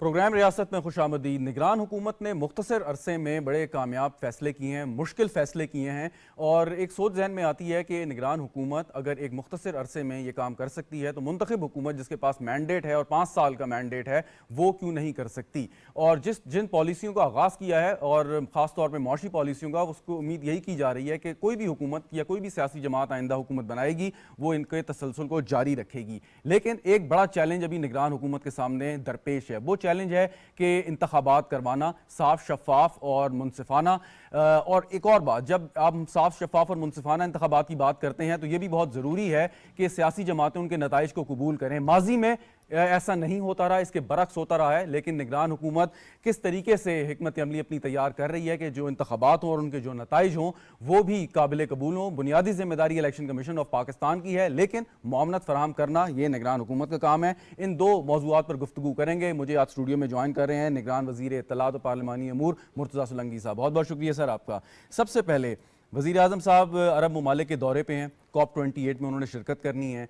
Programme रियासत में खुशामदीद। निगरान हुकूमत ने मुख्तसर अरसे में बड़े कामयाब फैसले किए हैं, मुश्किल फैसले किए हैं और एक सोच जहन में आती है कि निगरान हुकूमत अगर एक मुख्तसर अरसे में ये काम कर सकती है तो मुंतखब हुकूमत जिसके पास मैंडेट है और 5 साल का मैंडेट है वो क्यों नहीं कर सकती। और जिन पॉलिसियों का आगाज़ किया है और ख़ास तौर पर मौशी पॉलिसियों का, उसको उम्मीद यही की जा रही है कि कोई भी हुकूमत या कोई भी सियासी जमात आइंदा हुकूमत बनाएगी वो इनके तसलसल को जारी रखेगी। लेकिन एक बड़ा चैलेंज अभी निगरान हुकूमत के सामने दरपेश है। वो चैलेंज है कि इंतखाबात करवाना साफ, शफाफ और मुनसिफाना। और एक और बात, जब आप साफ, शफाफ और मुनसिफाना इंतखाबात की बात करते हैं तो यह भी बहुत ज़रूरी है कि सियासी जमातें उनके नताइज को कबूल करें। माजी में ऐसा नहीं होता रहा, इसके बरक्स होता रहा है। लेकिन निगरान हुकूमत किस तरीके से हिकमत अमली अपनी तैयार कर रही है कि जो इंतखाबात हों और उनके जो नताइज हों वो भी काबिल कबूल हों। बुनियादी जिम्मेदारी इलेक्शन कमीशन ऑफ पाकिस्तान की है, लेकिन मुआवनत फराहम करना ये निगरान हुकूमत का काम है। इन दो मौज़ूआत पर गुफ्तगू करेंगे। मुझे आज स्टूडियो में ज्वाइन कर रहे हैं निगरान वज़ीर इत्तलात और पार्लिमानी अमूर मुर्तज़ा सोलंकी साहब। बहुत बहुत शुक्रिया सर आपका। सबसे पहले वज़ीर आज़म साहब अरब ममालिक के दौरे पे हैं, COP28 में उन्होंने शिरकत करनी है।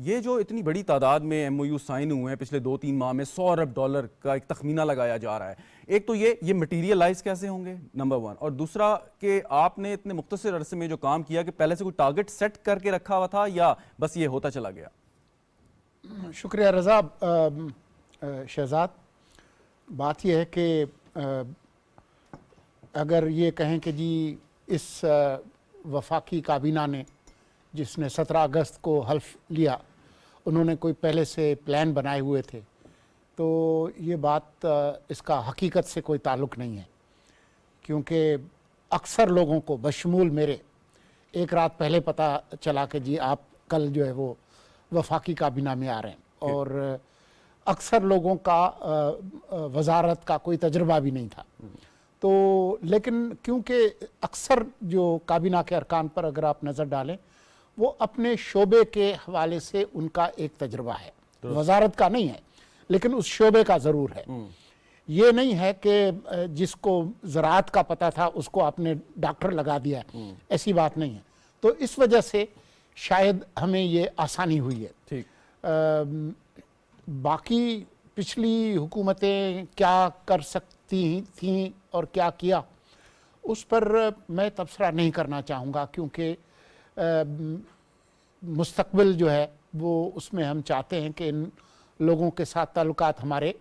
ये जो इतनी बड़ी तादाद में MOU साइन हुए हैं पिछले 2-3 माह में, $100 अरब का एक तखमीना लगाया जा रहा है। एक तो ये मटीरियलाइज कैसे होंगे, नंबर 1, और दूसरा कि आपने इतने मुख्तसर अरसे में जो काम किया कि पहले से कोई टारगेट सेट करके रखा हुआ था या बस ये होता चला गया? शुक्रिया रज़ा। शहजाद, बात यह है कि अगर ये कहें कि जी इस वफाकी काबीना ने जिसने 17 अगस्त को हल्फ लिया उन्होंने कोई पहले से प्लान बनाए हुए थे, तो ये बात इसका हकीकत से कोई ताल्लुक़ नहीं है। क्योंकि अक्सर लोगों को बशमूल मेरे एक रात पहले पता चला कि जी आप कल जो है वो वफाकी काबीना में आ रहे हैं, और अक्सर लोगों का वजारत का कोई तजर्बा भी नहीं था। तो लेकिन क्योंकि अक्सर जो काबीना के अरकान पर अगर आप नज़र डालें वो अपने शोबे के हवाले से उनका एक तजर्बा है, वजारत का नहीं है लेकिन उस शोबे का ज़रूर है। ये नहीं है कि जिसको ज़राअत का पता था उसको आपने डॉक्टर लगा दिया, ऐसी बात नहीं है। तो इस वजह से शायद हमें ये आसानी हुई है। ठीक। बाकी पिछली हुकूमतें क्या कर सकती थीं और क्या किया, उस पर मैं तबसरा नहीं करना चाहूँगा, क्योंकि मुस्तकबिल जो है वो उसमें हम चाहते हैं कि इन लोगों के साथ ताल्लुकात हमारे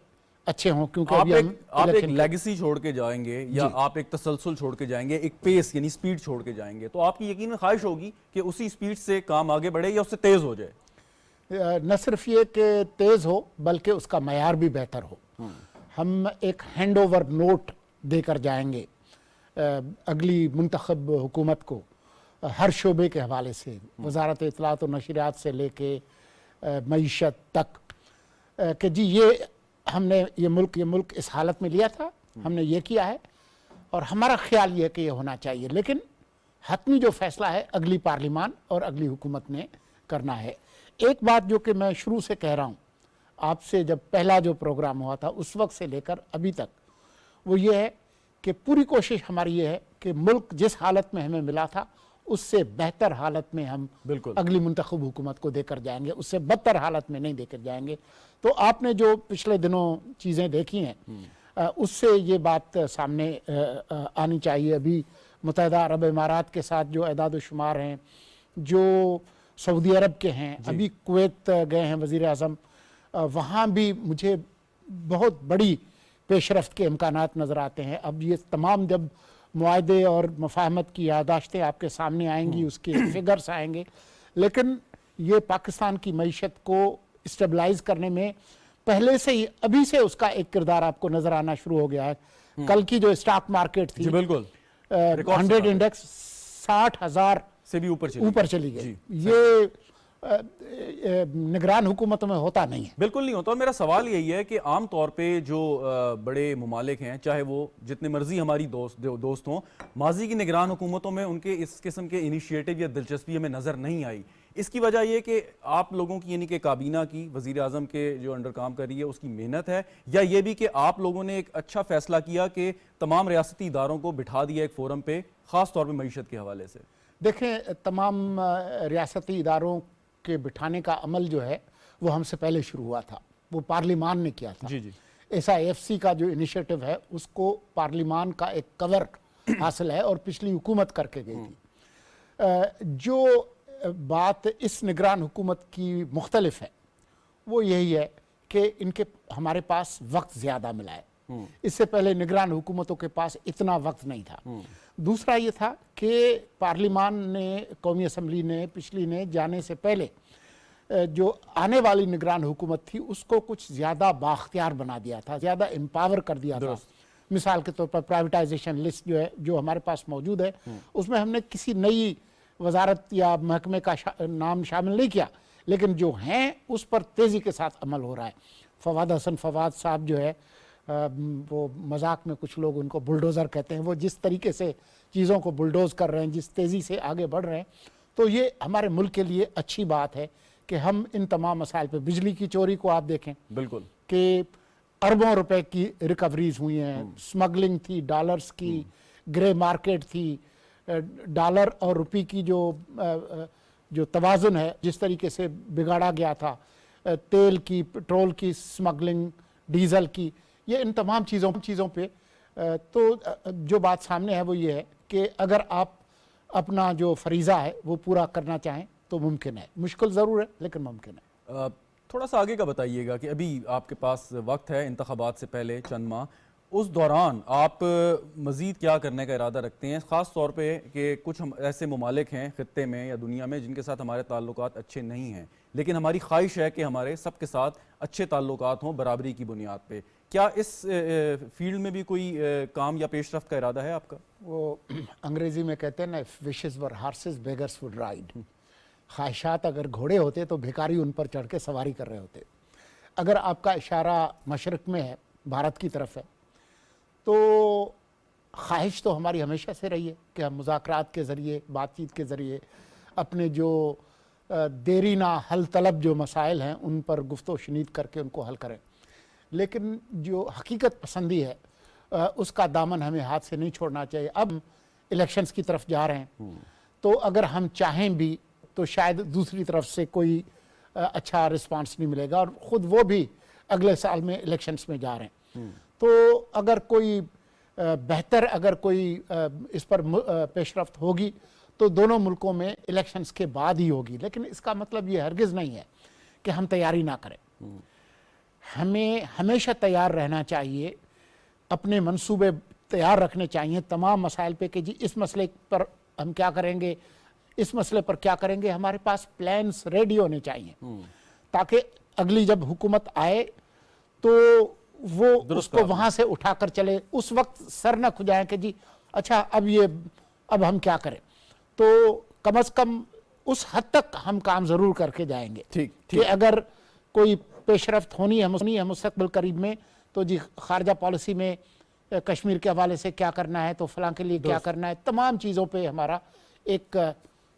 अच्छे हों। क्योंकि आप एक लेगेसी छोड़ के जाएंगे या आप एक तसलसल छोड़ के जाएंगे, एक पेस यानी स्पीड छोड़ के जाएंगे, तो आपकी यकीनन ख्वाहिश होगी कि उसी स्पीड से काम आगे बढ़े या उससे तेज़ हो जाए। न सिर्फ ये कि तेज़ हो बल्कि उसका मयार भी बेहतर हो। हम एक हैंड ओवर नोट देकर जाएंगे अगली मुंतखब हुकूमत को हर शोबे के हवाले से, वजारत इत्तलात और नशरियात से लेके मईशत तक, कि जी ये हमने ये मुल्क इस हालत में लिया था, हमने ये किया है और हमारा ख्याल ये है कि ये होना चाहिए। लेकिन हतमी जो फैसला है अगली पार्लिमान और अगली हुकूमत ने करना है। एक बात जो कि मैं शुरू से कह रहा हूँ आपसे, जब पहला जो प्रोग्राम हुआ था उस वक्त से लेकर अभी तक, वो ये है कि पूरी कोशिश हमारी ये है कि मुल्क जिस हालत में हमें मिला था उससे बेहतर हालत में हम अगली मुंतखब हुकूमत को देकर जाएंगे, उससे बदतर हालत में नहीं देकर जाएंगे। तो आपने जो पिछले दिनों चीज़ें देखी हैं उससे ये बात सामने आनी चाहिए। अभी मुत्तहिदा अरब इमारात के साथ जो एदाद शुमार हैं, जो सऊदी अरब के हैं, अभी कुवैत गए हैं वज़ीर आज़म, वहाँ भी मुझे बहुत बड़ी पेशरफ्त के इम्कानात नज़र आते हैं। अब ये तमाम जब मुआहदे और मफाहमत की यादाश्तें आपके सामने आएंगी, उसके फिगर्स आएंगे, लेकिन ये पाकिस्तान की मईशत को स्टेबलाइज करने में पहले से ही अभी से उसका एक किरदार आपको नज़र आना शुरू हो गया है। कल की जो स्टॉक मार्केट थी, बिल्कुल 100 इंडेक्स 60,000 से भी ऊपर चली गई। ये निगरान हुकूमतों में होता नहीं है, बिल्कुल नहीं होता। और मेरा सवाल यही है कि आम तौर पे जो बड़े ममालिक हैं, चाहे वो जितने मर्जी हमारी दोस्त हों, माजी की निगरान हुकूमतों में उनके इस किस्म के इनिशिएटिव या दिलचस्पी हमें नज़र नहीं आई। इसकी वजह यह कि आप लोगों की यानी कि काबीना की, वज़ीर आज़म के जो अंडर काम कर रही है उसकी मेहनत है, या ये भी कि आप लोगों ने एक अच्छा फैसला किया कि तमाम रियासती इदारों को बिठा दिया एक फोरम पे, ख़ास तौर पर मईशत के हवाले से? देखें, तमाम रियासती इदारों के बिठाने का अमल जो है वो हमसे पहले शुरू हुआ था, वो पार्लिमान ने किया था। जी जी। SIFC का जो इनिशिएटिव है उसको पार्लिमान का एक कवर हासिल है और पिछली हुकूमत करके गई थी। जो बात इस निगरान हुकूमत की मुख्तलिफ है वो यही है कि इनके हमारे पास वक्त ज़्यादा मिला है। इससे पहले निगरान हुकूमतों के पास इतना वक्त नहीं था। दूसरा ये था कि पार्लिमान ने, कौमी असम्बली ने, पिछली ने जाने से पहले जो आने वाली निगरान हुकूमत थी उसको कुछ ज़्यादा बाख्तियार बना दिया था, ज़्यादा एम्पावर कर दिया था। मिसाल के तौर पर प्राइवेटाइजेशन लिस्ट जो है, जो हमारे पास मौजूद है, उसमें हमने किसी नई वजारत या महकमे का नाम शामिल नहीं किया, लेकिन जो हैं उस पर तेज़ी के साथ अमल हो रहा है। फवाद हसन फवाद साहब जो है, वो मजाक में कुछ लोग उनको बुलडोज़र कहते हैं, वो जिस तरीके से चीज़ों को बुलडोज़ कर रहे हैं, जिस तेज़ी से आगे बढ़ रहे हैं, तो ये हमारे मुल्क के लिए अच्छी बात है कि हम इन तमाम मसाइल पे, बिजली की चोरी को आप देखें बिल्कुल कि अरबों रुपए की रिकवरीज हुई हैं, स्मगलिंग थी, डॉलर्स की ग्रे मार्केट थी, डॉलर और रुपये की जो तवाज़ुन है जिस तरीके से बिगाड़ा गया था, तेल की, पेट्रोल की स्मगलिंग, डीजल की, ये इन तमाम चीज़ों पे तो जो बात सामने है वो ये है कि अगर आप अपना जो फरीज़ा है वो पूरा करना चाहें तो मुमकिन है। मुश्किल ज़रूर है लेकिन मुमकिन है। थोड़ा सा आगे का बताइएगा कि अभी आपके पास वक्त है इंतखाबात से पहले चंद माह, उस दौरान आप मज़ीद क्या करने का इरादा रखते हैं, ख़ास तौर पे कि कुछ हम ऐसे ममालिक हैं ख़ित्ते में या दुनिया में जिनके साथ हमारे ताल्लुकात अच्छे नहीं हैं, लेकिन हमारी ख्वाहिश है कि हमारे सबके साथ अच्छे ताल्लुकात हों बराबरी की बुनियाद पे। क्या इस फील्ड में भी कोई काम या पेशरफ्त का इरादा है आपका? वो अंग्रेज़ी में कहते हैं ना, wishes were horses beggars would ride. ख्वाहिशात अगर घोड़े होते तो भिखारी उन पर चढ़ के सवारी कर रहे होते। अगर आपका इशारा मशरक़ में है, भारत की तरफ है, तो ख्वाहिश तो हमारी हमेशा से रही है कि हम मुज़ाकरात के ज़रिए, बातचीत के ज़रिए अपने जो देरीना हल तलब जो मसाइल हैं उन पर गुफ्तो शनीद करके उनको हल करें। लेकिन जो हकीकत पसंदी है उसका दामन हमें हाथ से नहीं छोड़ना चाहिए। अब इलेक्शंस की तरफ जा रहे हैं, तो अगर हम चाहें भी तो शायद दूसरी तरफ से कोई अच्छा रिस्पांस नहीं मिलेगा, और ख़ुद वो भी अगले साल में इलेक्शंस में जा रहे हैं। तो अगर कोई बेहतर, अगर कोई इस पर पेशरफ्त होगी तो दोनों मुल्कों में इलेक्शंस के बाद ही होगी। लेकिन इसका मतलब ये हरगिज़ नहीं है कि हम तैयारी ना करें। हमें हमेशा तैयार रहना चाहिए, अपने मंसूबे तैयार रखने चाहिए तमाम मसाइल पे कि जी इस मसले पर हम क्या करेंगे, इस मसले पर क्या करेंगे। हमारे पास प्लान्स रेडी होने चाहिए ताकि अगली जब हुकूमत आए तो वो उसको वहाँ से उठाकर चले, उस वक्त सर न खुजाएं कि जी अच्छा अब हम क्या करें। तो कम अज़ कम उस हद तक हम काम ज़रूर करके जाएंगे कि अगर कोई पेशरफ्त होनी है मुस्तक़बिल करीब में, तो जी खारजा पॉलिसी में कश्मीर के हवाले से क्या करना है, तो फलां के लिए क्या करना है, तमाम चीज़ों पे हमारा एक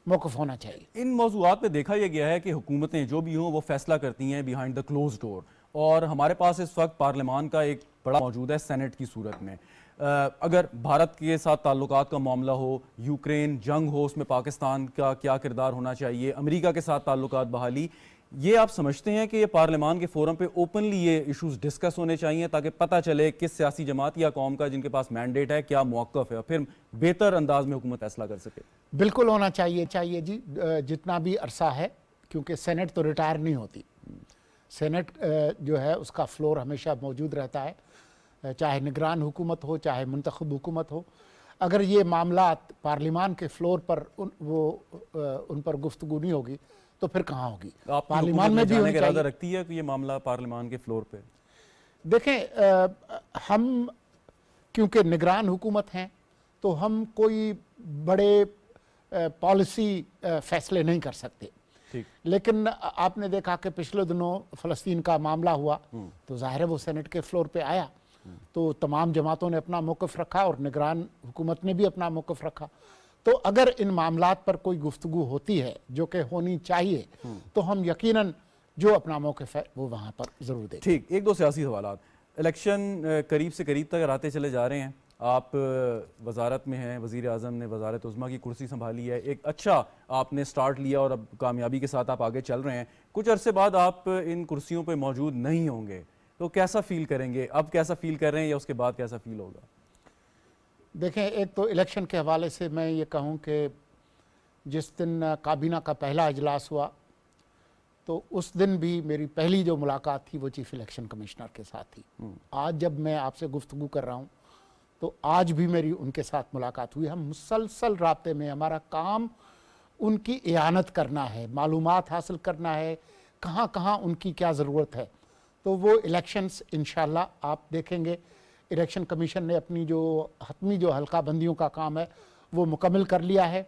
मौक़िफ़ होना चाहिए। इन मौज़ूआत में देखा यह गया है कि हुकूमतें जो भी हों वो फैसला करती हैं बिहाइंड द क्लोज डोर, और हमारे पास इस वक्त पार्लियामान का एक बड़ा मौजूद है सेनेट की सूरत में। अगर भारत के साथ ताल्लुकात का मामला हो, यूक्रेन जंग हो, उसमें पाकिस्तान का क्या किरदार होना चाहिए, अमेरिका के साथ ताल्लुकात बहाली, ये आप समझते हैं कि ये पार्लियामान के फोरम पे ओपनली ये इश्यूज डिस्कस होने चाहिए ताकि पता चले किस सियासी जमात या कौम का जिनके पास मैंडेट है क्या मौक़िफ़ है, फिर बेहतर अंदाज में हुकूमत फैसला कर सके? बिल्कुल होना चाहिए जी, जितना भी अरसा है, क्योंकि सेनेट तो रिटायर नहीं होती। सेनेट जो है उसका फ्लोर हमेशा मौजूद रहता है, चाहे निगरान हुकूमत हो चाहे मुंतखब हुकूमत हो। अगर ये मामला पार्लियामान के फ्लोर पर उन पर गुफ्तगू नहीं होगी तो फिर कहाँ होगी? पार्लियामान में भी होने इरादा रखती है कि ये मामला पार्लियामान के फ्लोर पे? देखें, हम क्योंकि निगरान हुकूमत हैं तो हम कोई बड़े पॉलिसी फैसले नहीं कर सकते। लेकिन आपने देखा कि पिछले दिनों फ़लस्तीन का मामला हुआ तो ज़ाहिर है वो सेनेट के फ्लोर पे आया, तो तमाम जमातों ने अपना मौक़िफ़ रखा और निगरान हुकूमत ने भी अपना मौक़िफ़ रखा। तो अगर इन मामलात पर कोई गुफ्तगू होती है जो कि होनी चाहिए तो हम यकीनन जो अपना मौक़िफ़ है वो वहाँ पर ज़रूर दें। ठीक, एक दो सियासी सवालात। इलेक्शन करीब से करीब तक आते चले जा रहे हैं, आप वजारत में हैं, वज़ीर आज़म ने वज़ारत उज़्मा की कुर्सी संभाली है, एक अच्छा आपने स्टार्ट लिया और अब कामयाबी के साथ आप आगे चल रहे हैं। कुछ अरसे बाद आप इन कुर्सियों पर मौजूद नहीं होंगे, तो तो कैसा फील करेंगे? अब कैसा फील कर रहे हैं या उसके बाद कैसा फील होगा? देखें, एक तो इलेक्शन के हवाले से मैं ये कहूँ कि जिस दिन काबीना का पहला इजलास हुआ तो उस दिन भी मेरी पहली जो मुलाकात थी वो चीफ इलेक्शन कमिश्नर के साथ थी। आज जब मैं आपसे गुफ्तगू कर रहा हूँ तो आज भी मेरी उनके साथ मुलाकात हुई। हम मुसलसल राब्ते में, हमारा काम उनकी इयानत करना है, मालूमात हासिल करना है, कहाँ कहाँ उनकी क्या ज़रूरत है। तो वो इलेक्शंस इंशाल्लाह आप देखेंगे, इलेक्शन कमीशन ने अपनी जो हतमी जो हल्का बंदियों का काम है वो मुकम्मल कर लिया है।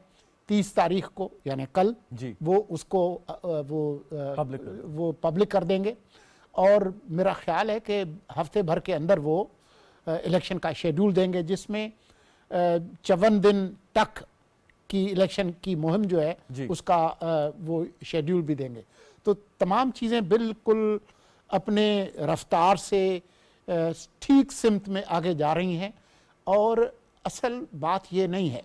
30 तारीख को यानी कल जी। वो उसको वो पब्लिक कर देंगे और मेरा ख्याल है कि हफ्ते भर के अंदर वो इलेक्शन का शेड्यूल देंगे, जिसमें 54 दिन तक की इलेक्शन की मुहिम जो है उसका वो शेड्यूल भी देंगे। तो तमाम चीज़ें बिल्कुल अपने रफ्तार से ठीक सिमत में आगे जा रही हैं और असल बात ये नहीं है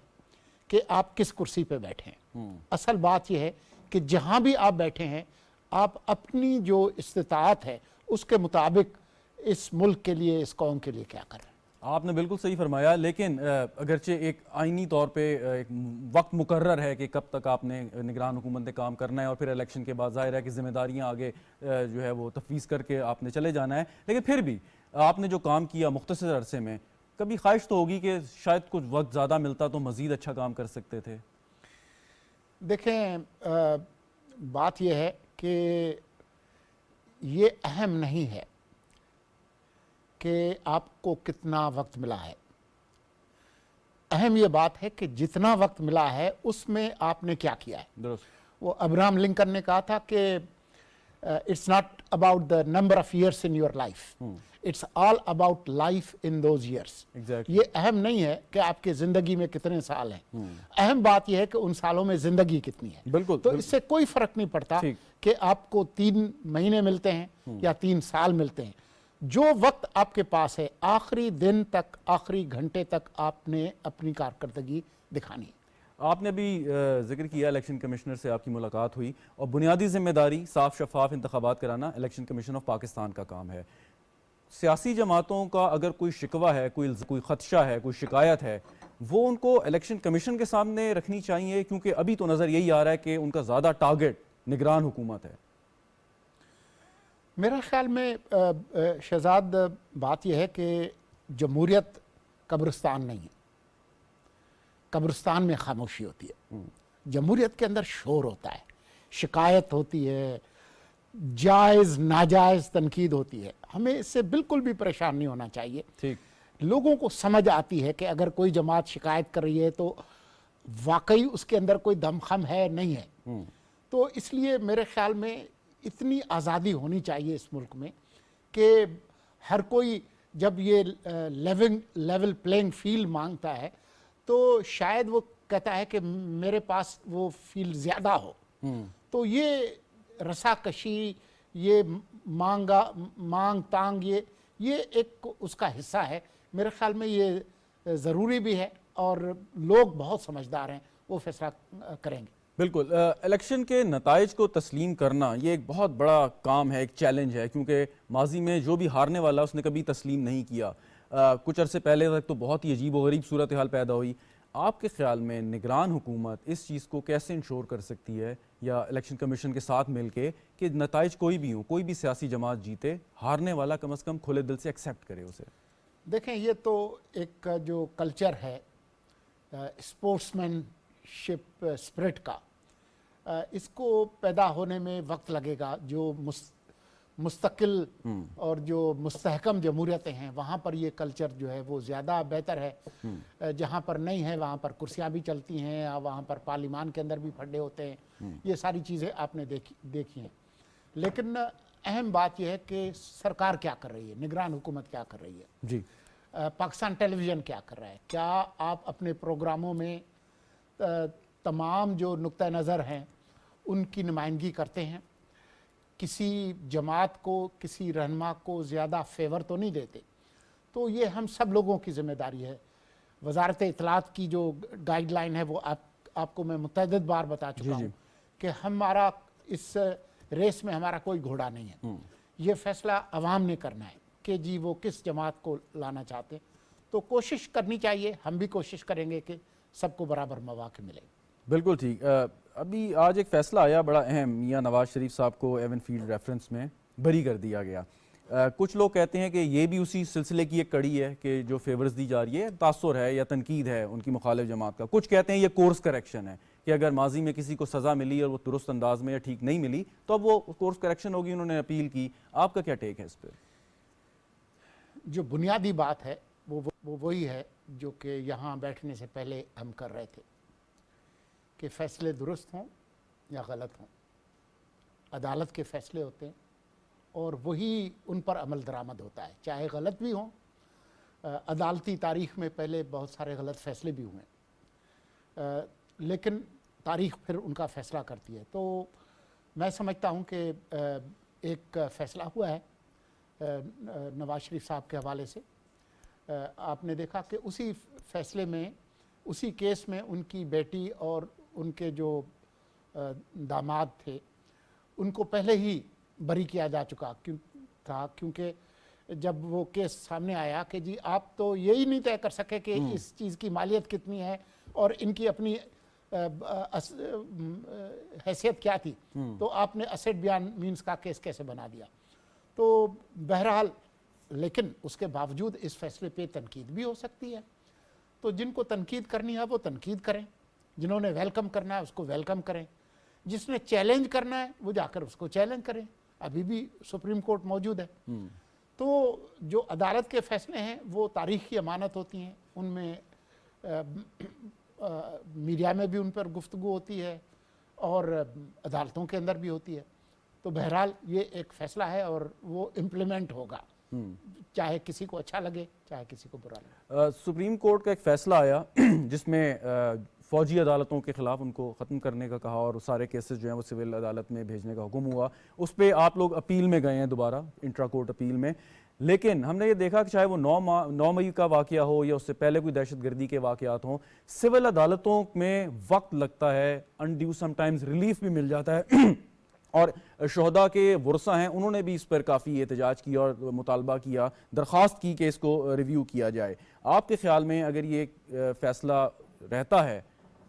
कि आप किस कुर्सी पे बैठे हैं। असल बात यह है कि जहां भी आप बैठे हैं आप अपनी जो इस्तिताअत है उसके मुताबिक इस मुल्क के लिए, इस कौम के लिए क्या कर रहे हैं। आपने बिल्कुल सही फरमाया, लेकिन अगरचे एक आईनी तौर पे एक वक्त मुकर्रर है कि कब तक आपने निगरान हुकूमत ने काम करना है और फिर इलेक्शन के बाद जाहिर है कि जिम्मेदारियां आगे जो है वो तफवीज़ करके आपने चले जाना है। लेकिन फिर भी आपने जो काम किया मुख्तसर अरसे में, कभी ख्वाहिश तो होगी कि शायद कुछ वक्त ज़्यादा मिलता तो मज़ीद अच्छा काम कर सकते थे। देखें, बात यह है कि ये अहम नहीं है कि आपको कितना वक्त मिला है। अहम ये बात है कि जितना वक्त मिला है उसमें आपने क्या किया है। दुरुस्त। वो अब्राहम लिंकन ने कहा था कि it's not about the number of years in your life, it's all about life in those years. ये अहम नहीं है कि आपकी जिंदगी में कितने साल हैं, अहम बात यह है कि उन सालों में जिंदगी कितनी है। बिल्कुल। तो इससे कोई फर्क नहीं पड़ता कि आपको 3 महीने मिलते हैं या 3 साल मिलते हैं। जो वक्त आपके पास है आखिरी दिन तक, आखिरी घंटे तक आपने अपनी कारकर्दगी दिखानी है। आपने अभी जिक्र किया इलेक्शन कमिश्नर से आपकी मुलाकात हुई और बुनियादी जिम्मेदारी साफ शफाफ इंतखाबात कराना इलेक्शन कमीशन ऑफ पाकिस्तान का काम है। सियासी जमातों का अगर कोई शिकवा है, कोई खदशा है, कोई शिकायत है, वो उनको इलेक्शन कमीशन के सामने रखनी चाहिए, क्योंकि अभी तो नज़र यही आ रहा है कि उनका ज़्यादा टारगेट निगरान हुकूमत है। मेरा ख्याल में शहजाद, बात यह है कि जमहूरियत कब्रिस्तान नहीं है। कब्रिस्तान में खामोशी होती है, जमहूरियत के अंदर शोर होता है, शिकायत होती है, जायज़ नाजायज़ तनकीद होती है। हमें इससे बिल्कुल भी परेशान नहीं होना चाहिए। ठीक। लोगों को समझ आती है कि अगर कोई जमात शिकायत कर रही है तो वाकई उसके अंदर कोई दमखम है, नहीं है। तो इसलिए मेरे ख्याल में इतनी आज़ादी होनी चाहिए इस मुल्क में कि हर कोई जब ये लेवल प्लेइंग फील्ड मांगता है तो शायद वो कहता है कि मेरे पास वो फील्ड ज़्यादा हो। तो ये रसाकशी, ये मांग तांग, ये एक उसका हिस्सा है। मेरे ख्याल में ये ज़रूरी भी है और लोग बहुत समझदार हैं, वो फैसला करेंगे। बिल्कुल। इलेक्शन के नताइज को तस्लीम करना ये एक बहुत बड़ा काम है, एक चैलेंज है, क्योंकि माजी में जो भी हारने वाला उसने कभी तस्लीम नहीं किया। कुछ अरसे पहले तक तो बहुत ही अजीब व गरीब सूरत हाल पैदा हुई। आपके ख्याल में निगरान हुकूमत इस चीज़ को कैसे इंश्योर कर सकती है या इलेक्शन कमीशन के साथ मिलके कि नताइज कोई भी हो, कोई भी सियासी जमात जीते, हारने वाला कम अज़ कम खुले दिल से एक्सेप्ट करे उसे? देखें, ये तो एक जो कल्चर है स्पोर्ट्समैनशिप स्पिरिट का, इसको पैदा होने में वक्त लगेगा। जो मुस्तकिल और जो मुस्तहकम जमहूरियतें हैं वहाँ पर ये कल्चर जो है वो ज़्यादा बेहतर है। जहाँ पर नहीं है वहाँ पर कुर्सियाँ भी चलती हैं और वहाँ पर पार्लिमान के अंदर भी फड्डे होते हैं। ये सारी चीज़ें आपने देखी हैं। लेकिन अहम बात यह है कि सरकार क्या कर रही है, निगरान हुकूमत क्या कर रही है जी। पाकिस्तान टेलीविज़न क्या कर रहा है। क्या आप अपने प्रोग्रामों में तमाम जो नुक्ता नज़र हैं उनकी नुमाइंदगी करते हैं? किसी जमात को, किसी रहनुमा को ज़्यादा फेवर तो नहीं देते? तो ये हम सब लोगों की ज़िम्मेदारी है। वजारत इत्तलात की जो गाइडलाइन है वो आपको मैं मुतअद्दिद बार बता चुका हूँ कि हमारा इस रेस में हमारा कोई घोड़ा नहीं है। ये फैसला अवाम ने करना है। कि जी वो किस जमात को लाना चाहते हैं। तो कोशिश करनी चाहिए, हम भी कोशिश करेंगे कि सबको बराबर मौके मिले। बिल्कुल ठीक। अभी आज एक फैसला आया बड़ा अहम, मियां नवाज शरीफ साहब को एवन फील्ड रेफरेंस में बरी कर दिया गया। कुछ लोग कहते हैं कि ये भी उसी सिलसिले की एक कड़ी है कि जो फेवर्स दी जा रही है तासुर है या तनकीद है उनकी मुखालिफ जमात का। कुछ कहते हैं ये कोर्स करेक्शन है कि अगर माजी में किसी को सज़ा मिली और वो दुरुस्त अंदाज में या ठीक नहीं मिली तो अब वो कोर्स करेक्शन होगी, उन्होंने अपील की। आपका क्या टेक है इस पर? जो बुनियादी बात है वो वही है जो कि यहाँ बैठने से पहले हम कर रहे थे कि फ़ैसले दुरुस्त हों या गलत हों, अदालत के फ़ैसले होते हैं और वही उन पर अमल दरामद होता है, चाहे गलत भी हों। अदालती तारीख़ में पहले बहुत सारे गलत फ़ैसले भी हुए, लेकिन तारीख़ फिर उनका फ़ैसला करती है। तो मैं समझता हूँ कि एक फ़ैसला हुआ है नवाज शरीफ साहब के हवाले से। आपने देखा कि उसी फैसले में, उसी केस में उनकी बेटी और उनके जो दामाद थे उनको पहले ही बरी किया जा चुका क्योंकि जब वो केस सामने आया कि जी आप तो यही नहीं तय कर सके कि इस चीज़ की मालियत कितनी है और इनकी अपनी हैसियत क्या थी, तो आपने असेट बयान मीन्स का केस कैसे बना दिया। तो बहरहाल, लेकिन उसके बावजूद इस फैसले पे तनकीद भी हो सकती है। तो जिनको तनकीद करनी है वो तनकीद करें, जिन्होंने वेलकम करना है उसको वेलकम करें, जिसने चैलेंज करना है वो जाकर उसको चैलेंज करें। अभी भी सुप्रीम कोर्ट मौजूद है। तो जो अदालत के फैसले हैं वो तारीख़ की अमानत होती हैं, उनमें मीडिया में भी उन पर गुफ्तगू होती है और अदालतों के अंदर भी होती है। तो बहरहाल ये एक फ़ैसला है और वो इम्प्लीमेंट होगा, चाहे किसी को अच्छा लगे चाहे किसी को बुरा लगे। सुप्रीम कोर्ट का एक फ़ैसला आया जिसमें फ़ौजी अदालतों के ख़िलाफ़ उनको ख़त्म करने का कहा और सारे केसेस जो हैं वो सिविल अदालत में भेजने का हुक्म हुआ। उस पर आप लोग अपील में गए हैं, दोबारा इंट्रा कोर्ट अपील में। लेकिन हमने ये देखा कि चाहे वो 9 मई का वाक़या हो या उससे पहले कोई दहशतगर्दी के वाक़यात हों, सिविल अदालतों में वक्त लगता है, अनड्यू समटाइम्स रिलीफ भी मिल जाता है और शहदा के वर्सा हैं उन्होंने भी इस पर काफ़ी एहतजाज किया और मुतालबा किया, दरख्वास्त की कि इसको रिव्यू किया जाए। आपके ख्याल में अगर ये फ़ैसला रहता है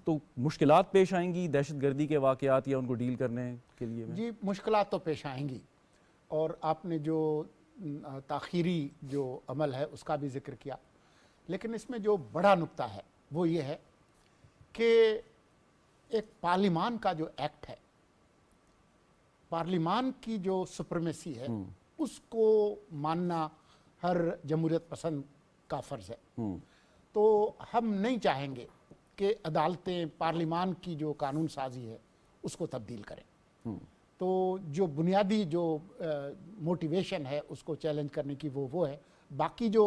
तो मुश्किलात पेश आएंगी दहशतगर्दी के वाक़यात या उनको डील करने के लिए? जी, मुश्किलात तो पेश आएंगी और आपने जो ताख़ीरी जो अमल है उसका भी जिक्र किया, लेकिन इसमें जो बड़ा नुक्ता है वो ये है कि एक पार्लिमान का जो एक्ट है, पार्लिमान की जो सुप्रीमेसी है उसको मानना हर जमहूरियत पसंद का फ़र्ज़ है। तो हम नहीं चाहेंगे कि अदालतें पार्लिमान की जो कानून साजी है उसको तब्दील करें। तो जो बुनियादी जो मोटिवेशन है उसको चैलेंज करने की वो है। बाकी जो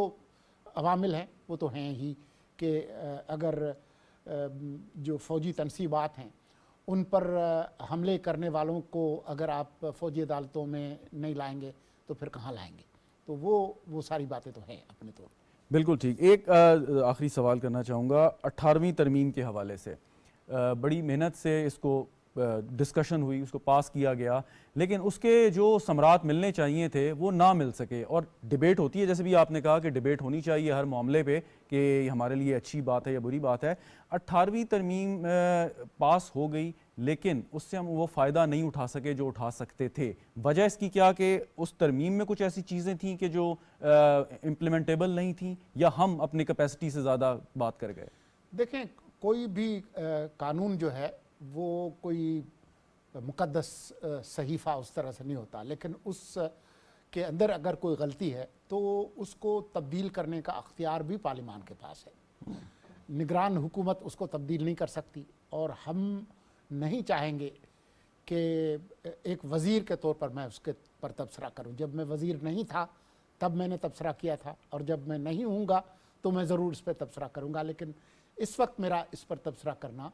अवामिल हैं वो तो हैं ही कि अगर जो फ़ौजी तनसीबात हैं उन पर हमले करने वालों को अगर आप फ़ौजी अदालतों में नहीं लाएंगे तो फिर कहाँ लाएंगे। तो वो सारी बातें तो हैं अपने तौर पर। बिल्कुल ठीक। एक आखिरी सवाल करना चाहूँगा 18वीं तरमीम के हवाले से। बड़ी मेहनत से इसको डिस्कशन हुई, उसको पास किया गया, लेकिन उसके जो समरात मिलने चाहिए थे वो ना मिल सके और डिबेट होती है, जैसे भी आपने कहा कि डिबेट होनी चाहिए हर मामले पे कि हमारे लिए अच्छी बात है या बुरी बात है। 18वीं तरमीम पास हो गई लेकिन उससे हम वो फ़ायदा नहीं उठा सके जो उठा सकते थे। वजह इसकी क्या कि उस तरमीम में कुछ ऐसी चीज़ें थीं कि जो इम्प्लीमेंटेबल नहीं थी या हम अपनी कैपेसिटी से ज़्यादा बात कर गए? देखें, कोई भी कानून जो है वो कोई मुकद्दस सहीफ़ा उस तरह से नहीं होता, लेकिन उस के अंदर अगर कोई गलती है तो उसको तब्दील करने का अख्तियार भी पार्लिमान के पास है। निगरान हुकूमत उसको तब्दील नहीं कर सकती और हम नहीं चाहेंगे कि एक वज़ीर के तौर पर मैं उसके पर तबसरा करूं। जब मैं वज़ीर नहीं था तब मैंने तबसरा किया था और जब मैं नहीं हूँगा तो मैं ज़रूर इस पर तबसरा करूँगा, लेकिन इस वक्त मेरा इस पर तबसरा करना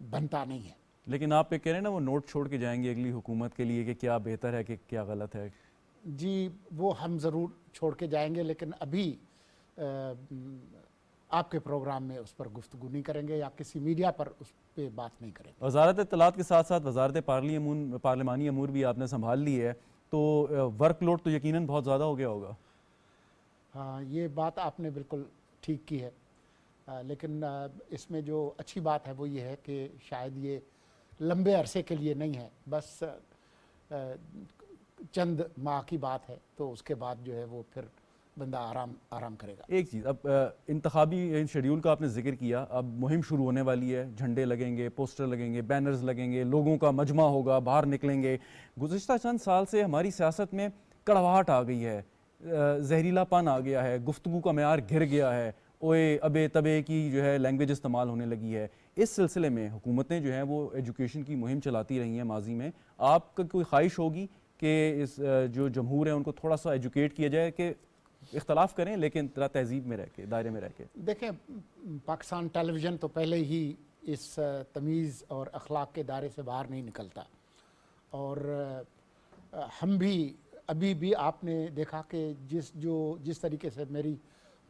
बनता नहीं है। लेकिन आप ये कह रहे हैं ना वो नोट छोड़ के जाएंगे अगली हुकूमत के लिए कि क्या बेहतर है कि क्या गलत है। जी, वो हम ज़रूर छोड़ के जाएंगे, लेकिन अभी आपके प्रोग्राम में उस पर गुफ्तगू नहीं करेंगे या किसी मीडिया पर उस पर बात नहीं करेंगे। वज़ारत इत्तलात के साथ साथ वज़ारत पार्लिमानी अमूर भी आपने संभाल ली है, तो वर्कलोड तो यकीनन बहुत ज़्यादा हो गया होगा। हाँ, ये बात आपने बिल्कुल ठीक की है। लेकिन इसमें जो अच्छी बात है वो ये है कि शायद ये लंबे अरसे के लिए नहीं है, बस चंद माह की बात है, तो उसके बाद जो है वो फिर बंदा आराम करेगा। एक चीज़, अब इंतखाबी शेड्यूल का आपने जिक्र किया, अब मुहिम शुरू होने वाली है, झंडे लगेंगे, पोस्टर लगेंगे, बैनर्स लगेंगे, लोगों का मजमा होगा, बाहर निकलेंगे। गुज़िश्ता चंद साल से हमारी सियासत में कड़वाहट आ गई है, जहरीलापन आ गया है, गुफ्तगू का मेयार गिर गया है, ओए अबे तबे की जो है लैंग्वेज इस्तेमाल होने लगी है। इस सिलसिले में हुकूमतें जो हैं वो एजुकेशन की मुहिम चलाती रही हैं माजी में। आपका कोई ख्वाहिश होगी कि इस जो जमहूर है उनको थोड़ा सा एजुकेट किया जाए कि इख्तलाफ करें लेकिन तरह तहजीब में रह के, दायरे में रह के? देखें, पाकिस्तान टेलीविज़न तो पहले ही इस तमीज़ और अखलाक के दायरे से बाहर नहीं निकलता, और हम भी अभी भी आपने देखा कि जिस तरीके से मेरी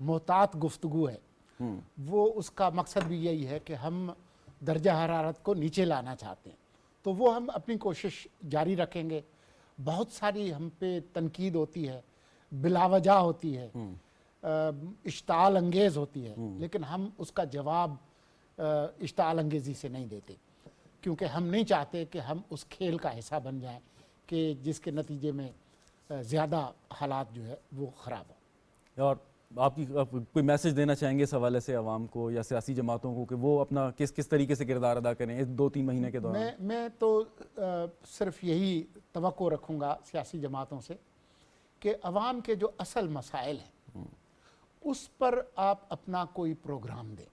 मोहतात गुफ्तगू है, वो उसका मकसद भी यही है कि हम दर्जा हरारत को नीचे लाना चाहते हैं। तो वो हम अपनी कोशिश जारी रखेंगे। बहुत सारी हम पे तनकीद होती है, बिलावजह होती है, इश्ताल अंगेज़ होती है, लेकिन हम उसका जवाब इश्ताल अंगेज़ी से नहीं देते, क्योंकि हम नहीं चाहते कि हम उस खेल का हिस्सा बन जाएं कि जिसके नतीजे में ज़्यादा हालात जो है वो ख़राब हो। और आप कोई मैसेज देना चाहेंगे इस हवाले से आवाम को या सियासी जमातों को कि वो अपना किस तरीके से किरदार अदा करें इस 2-3 महीने के दौरान? मैं तो सिर्फ यही तवक्को रखूँगा सियासी जमातों से कि अवाम के जो असल मसाइल हैं उस पर आप अपना कोई प्रोग्राम दें।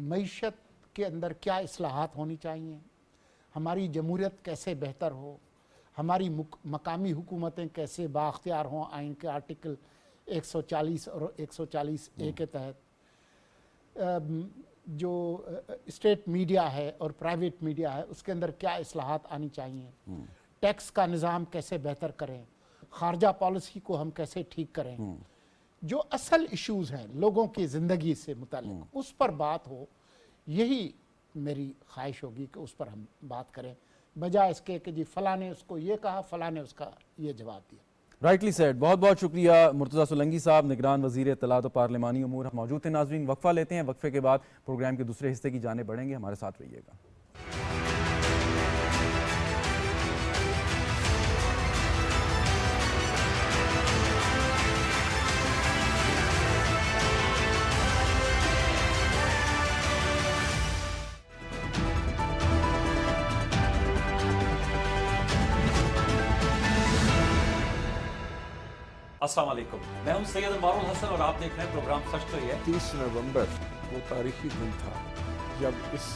मईशत के अंदर क्या इस्लाहात होनी चाहिए, हमारी जमहूरियत कैसे बेहतर हो, हमारी मकामी हुकूमतें कैसे बाख्तियार हों आइन के आर्टिकल 140 और 140A के तहत, जो स्टेट मीडिया है और प्राइवेट मीडिया है उसके अंदर क्या इस्लाहात आनी चाहिए, टैक्स का निज़ाम कैसे बेहतर करें, खारजा पॉलिसी को हम कैसे ठीक करें, जो असल इश्यूज़ हैं लोगों की ज़िंदगी से मुताल्लिक उस पर बात हो। यही मेरी ख्वाहिश होगी कि उस पर हम बात करें, बजाय इसके कि जी फ़लाँ ने उसको ये कहा, फ़लाँ ने उसका ये जवाब दिया। Rightly said. बहुत बहुत शुक्रिया मुर्तज़ा सोलंकी साहब, निगरान वज़ीर इत्तलात और पार्लिमानी उमूर मौजूद थे। नाज़रीन, वक्फ़ा लेते हैं, वक्फ़े के बाद प्रोग्राम के दूसरे हिस्से की जाने बढ़ेंगे, हमारे साथ रहिएगा। अस्सलाम वालेकुम, मैं हूं सैयद अनवारुल हसन और आप देख रहे हैं प्रोग्राम सच तो ये। 30 नवंबर वो तारीखी दिन था जब इस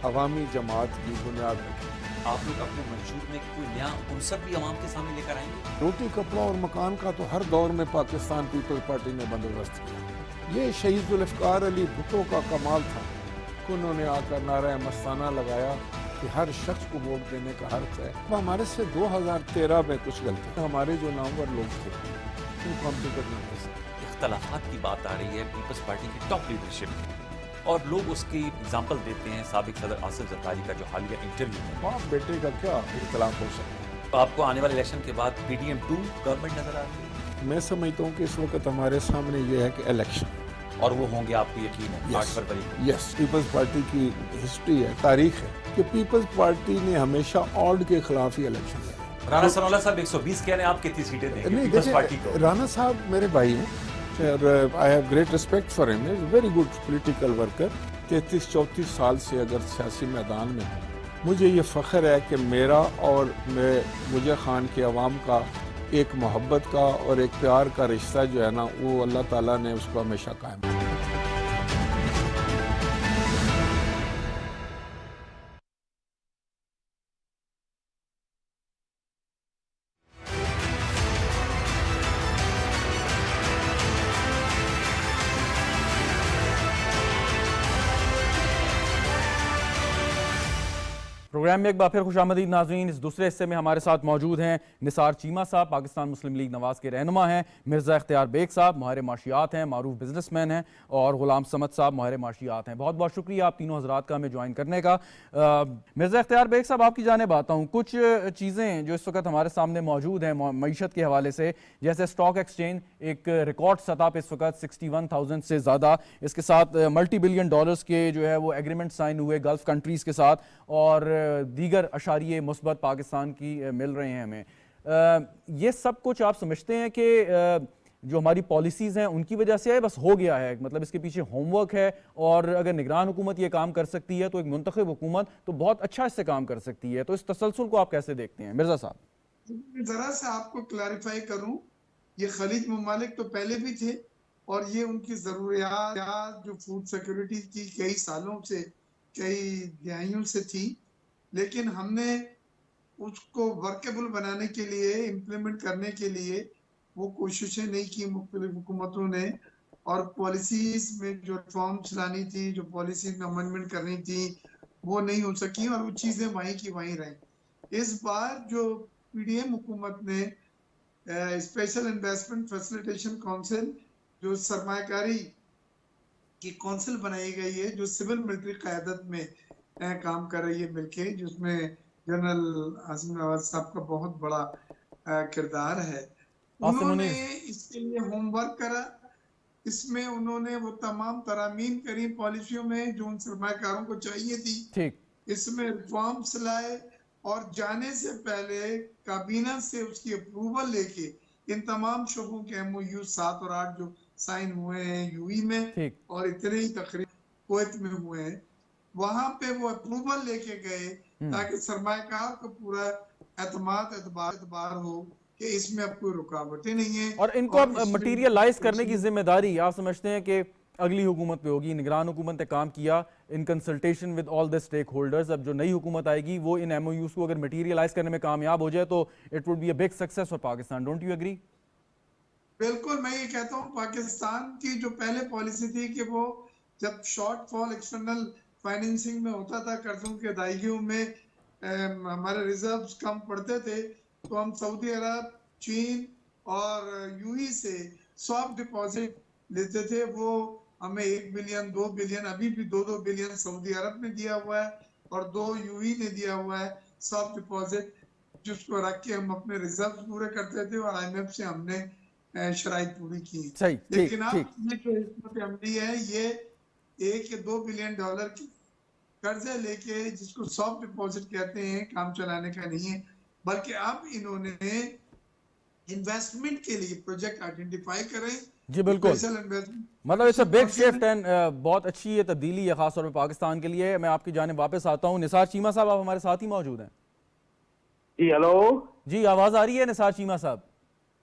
अवामी जमात की बुनियाद रखी। आप लोग अपने मंशूर में कोई नया उनसब भी आवाम के सामने लेकर आएंगे? रोटी, कपड़ा और मकान का तो हर दौर में पाकिस्तान पीपल्स पार्टी ने बंदोबस्त किया। ये शहीद जुल्फ़िकार अली भुट्टो का कमाल था कि उन्होंने आकर नारा मस्ताना लगाया कि हर शख्स को वोट देने का हक है। हमारे से 2013 में कुछ गलती, हमारे जो नामवर लोग थे उनको हम टिकट नहीं दे सकते। इख्तलाफात की बात आ रही है पीपल्स पार्टी की टॉप लीडरशिप में, और लोग उसकी एग्जाम्पल देते हैं साबिक सदर आसिफ जरदारी का जो हालिया इंटरव्यू है। बाप बेटे का क्या इख्तलाफ हो सकता है? तो आपको आने वाले इलेक्शन के बाद PDM 2 गवर्नमेंट नजर आ रही है? मैं समझता हूँ कि इस वक्त हमारे सामने ये है कि इलेक्शन, और वो होंगे, आपको यकीन है 8 फरवरी को? यस, पीपल्स पार्टी की हिस्ट्री है, तारीख है कि पीपल्स पार्टी ने हमेशा ऑड के खिलाफ ही इलेक्शन लड़ा। राना सनाउल्लाह साहब 120 कह रहे हैं, आप कितनी सीटें देंगे पीपल्स पार्टी को? राना साहब मेरे भाई हैं और I have great respect for him, is very good political worker. 33-34 साल से अगर सियासी मैदान में हूँ, मुझे ये फ़ख्र है कि मेरा और मुझे खान के अवाम का एक मोहब्बत का और एक प्यार का रिश्ता जो है ना, वो अल्लाह ताला ने उसको हमेशा कायम रखा। प्रोग्राम में एक बार फिर खुशामदीद नाज़रीन। इस दूसरे हिस्से में हमारे साथ मौजूद हैं निसार चीमा साहब, पाकिस्तान मुस्लिम लीग नवाज़ के रहनुमा हैं, मिर्ज़ा इख्तियार बेग साहब माहिर माशियात हैं, मारूफ बिजनेसमैन हैं, और ग़ुलाम समद साहब माहिर माशियात हैं। बहुत बहुत शुक्रिया आप तीनों हज़रात का हमें ज्वाइन करने का। मिर्ज़ा इख्तियार बेग साहब, आपकी जानिब आता हूँ। कुछ चीज़ें जो इस वक्त हमारे सामने मौजूद हैं मईशत के हवाले से, जैसे स्टॉक एक्सचेंज एक रिकॉर्ड सतह पर इस वक्त 61,000 से ज़्यादा, इसके साथ मल्टी बिलियन डॉलर्स के जो है वो एग्रीमेंट साइन हुए गल्फ़ कंट्रीज़ के साथ, और दीगर अशारिये मुस्बत पाकिस्तान की मिल रहे हैं हमें। ये सब कुछ आप समझते हैं कि जो हमारी पॉलिसीज़ हैं उनकी वजह से है, बस हो गया है, मतलब इसके पीछे होमवर्क है, और अगर निगरान हुकूमत ये काम कर सकती है तो एक मुंतखब हुकूमत तो बहुत अच्छा इससे काम कर सकती है। तो इस तसलसल को आप कैसे देखते हैं मिर्ज़ा साहब? जरा सा आपको क्लैरिफाई करूं, ये खलीज ममालिक तो पहले भी थे, और ये उनकी ज़रूरियात जो फूड सिक्योरिटी की कई सालों से, कई दहाइयों से थी, लेकिन हमने उसको वर्केबल बनाने के लिए, इम्प्लीमेंट करने के लिए वो कोशिशें नहीं की मुख्तलिफ हुकूमतों ने, और पॉलिसीज में जो रिफॉर्म्स लानी थी, जो पॉलिसी में अमेंडमेंट करनी थी, वो नहीं हो सकी, और वो चीज़ें वहीं की वहीं रहीं। इस बार जो पीडीएम हुकूमत ने स्पेशल इन्वेस्टमेंट फैसिलिटेशन काउंसिल, जो सरमायाकारी की काउंसिल बनाई गई है, जो सिविल मिलिट्री क़यादत में काम कर रही है मिलके, जिसमें जनरल आसिम नवाज साहब का बहुत बड़ा किरदार है, उन्होंने इसके लिए होमवर्क करा। इसमें उन्होंने वो तमाम तरामीम करी पॉलिसियों में जो उन सरमायाकारों को चाहिए थी। इसमें रिफॉर्म्स लाए, और जाने से पहले काबीना से उसकी अप्रूवल लेके इन तमाम शोबों के MOU 7 और 8 जो साइन हुए हैं यूई में, और इतने ही तकरीबन कुवैत में हुए हैं, वहां पे वो अप्रूवल लेके गए ताकि सरमायाकार को पूरा एतबार हो कि इसमें अब कोई रुकावटें नहीं है। और इनको अब मटीरियलाइज करने की जिम्मेदारी आप समझते हैं कि अगली हुकूमत पे होगी? निगरान हुकूमत ने काम किया in consultation with all the stakeholders, अब जो नई हुकूमत आएगी वो इन MOUs को अगर मटीरियलाइज करने में कामयाब हो जाए तो it would be a big success for Pakistan. Don't you agree? बिल्कुल, मैं ये कहता हूँ पाकिस्तान की जो पहले पॉलिसी थी कि वो जब शॉर्टफॉल एक्सटर्नल फाइनेंसिंग में होता था, कर्जों की अदायगियों में हमारे रिजर्व्स कम पड़ते थे, तो हम सऊदी अरब, चीन और यूई से सॉफ्ट डिपॉजिट लेते थे। वो हमें 1 बिलियन 2 बिलियन, अभी भी 2-2 बिलियन सऊदी अरब ने दिया हुआ है और 2 यूई ने दिया हुआ है सॉफ्ट डिपॉजिट, जिसको रख के हम अपने रिजर्व पूरे करते थे, और IMF से हमने शराइत पूरी की। लेकिन अब ये जो हिकमत अमली है, ये 1 या 2 बिलियन डॉलर की कर्जे लेके, जिसको सॉफ्ट डिपॉजिट कहते हैं, काम चलाने का नहीं है, बल्कि अब इन्होंने इन्वेस्टमेंट के लिए प्रोजेक्ट आइडेंटिफाई करें। जी बिल्कुल, मतलब it's a big shift and बहुत अच्छी ये तब्दीली है खासतौर पर पाकिस्तान के लिए। मैं आपकी जानिब वापस आता हूँ। निसार चीमा साहब, आप हमारे साथ ही मौजूद हैं। जी हेलो जी, आवाज आ रही है निसार चीमा साहब?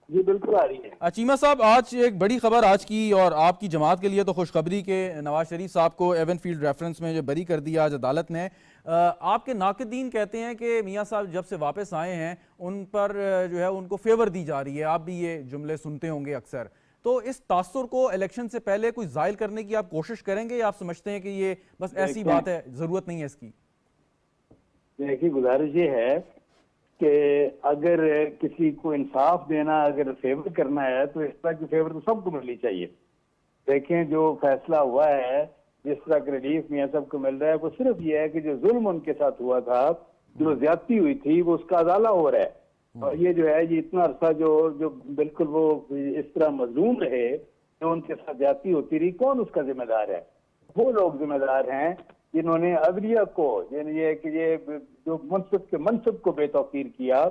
जी बिल्कुल आ रही है। चीमा साहब, आज एक बड़ी खबर आज की, और आपकी जमात के लिए तो खुशखबरी के नवाज शरीफ साहब को एवनफील्ड रेफरेंस में जो बरी कर दिया आज अदालत ने। आपके नाक़दीन कहते हैं कि मियाँ साहब जब से वापस आए हैं उन पर जो है उनको फेवर दी जा रही है, आप भी ये जुमले सुनते होंगे अक्सर। तो इस तासुर को इलेक्शन से पहले कोई ज़ाहिर करने की आप कोशिश करेंगे, या आप समझते हैं कि ये बस ऐसी बात है, ज़रूरत नहीं है इसकी? देखिए, गुजारिश ये है कि अगर किसी को इंसाफ देना, अगर फेवर करना है, तो इस तरह की फेवर तो सबको मिलनी चाहिए। देखें, जो फैसला हुआ है, जिस तरह का रिलीफ मियाँ साहब को मिल रहा है, वो सिर्फ ये है कि जो जुल्म उनके साथ हुआ था, जो ज्यादती हुई थी, वो उसका अदाला हो रहा है। और ये जो है, ये इतना अरसा जो बिल्कुल वो इस तरह मजलूम रहे, जो उनके साथ ज्यादती होती रही, कौन उसका जिम्मेदार है? वो लोग जिम्मेदार हैं जिन्होंने अदलिया को, ये कि ये जो मनसब को बेतौकीर किया,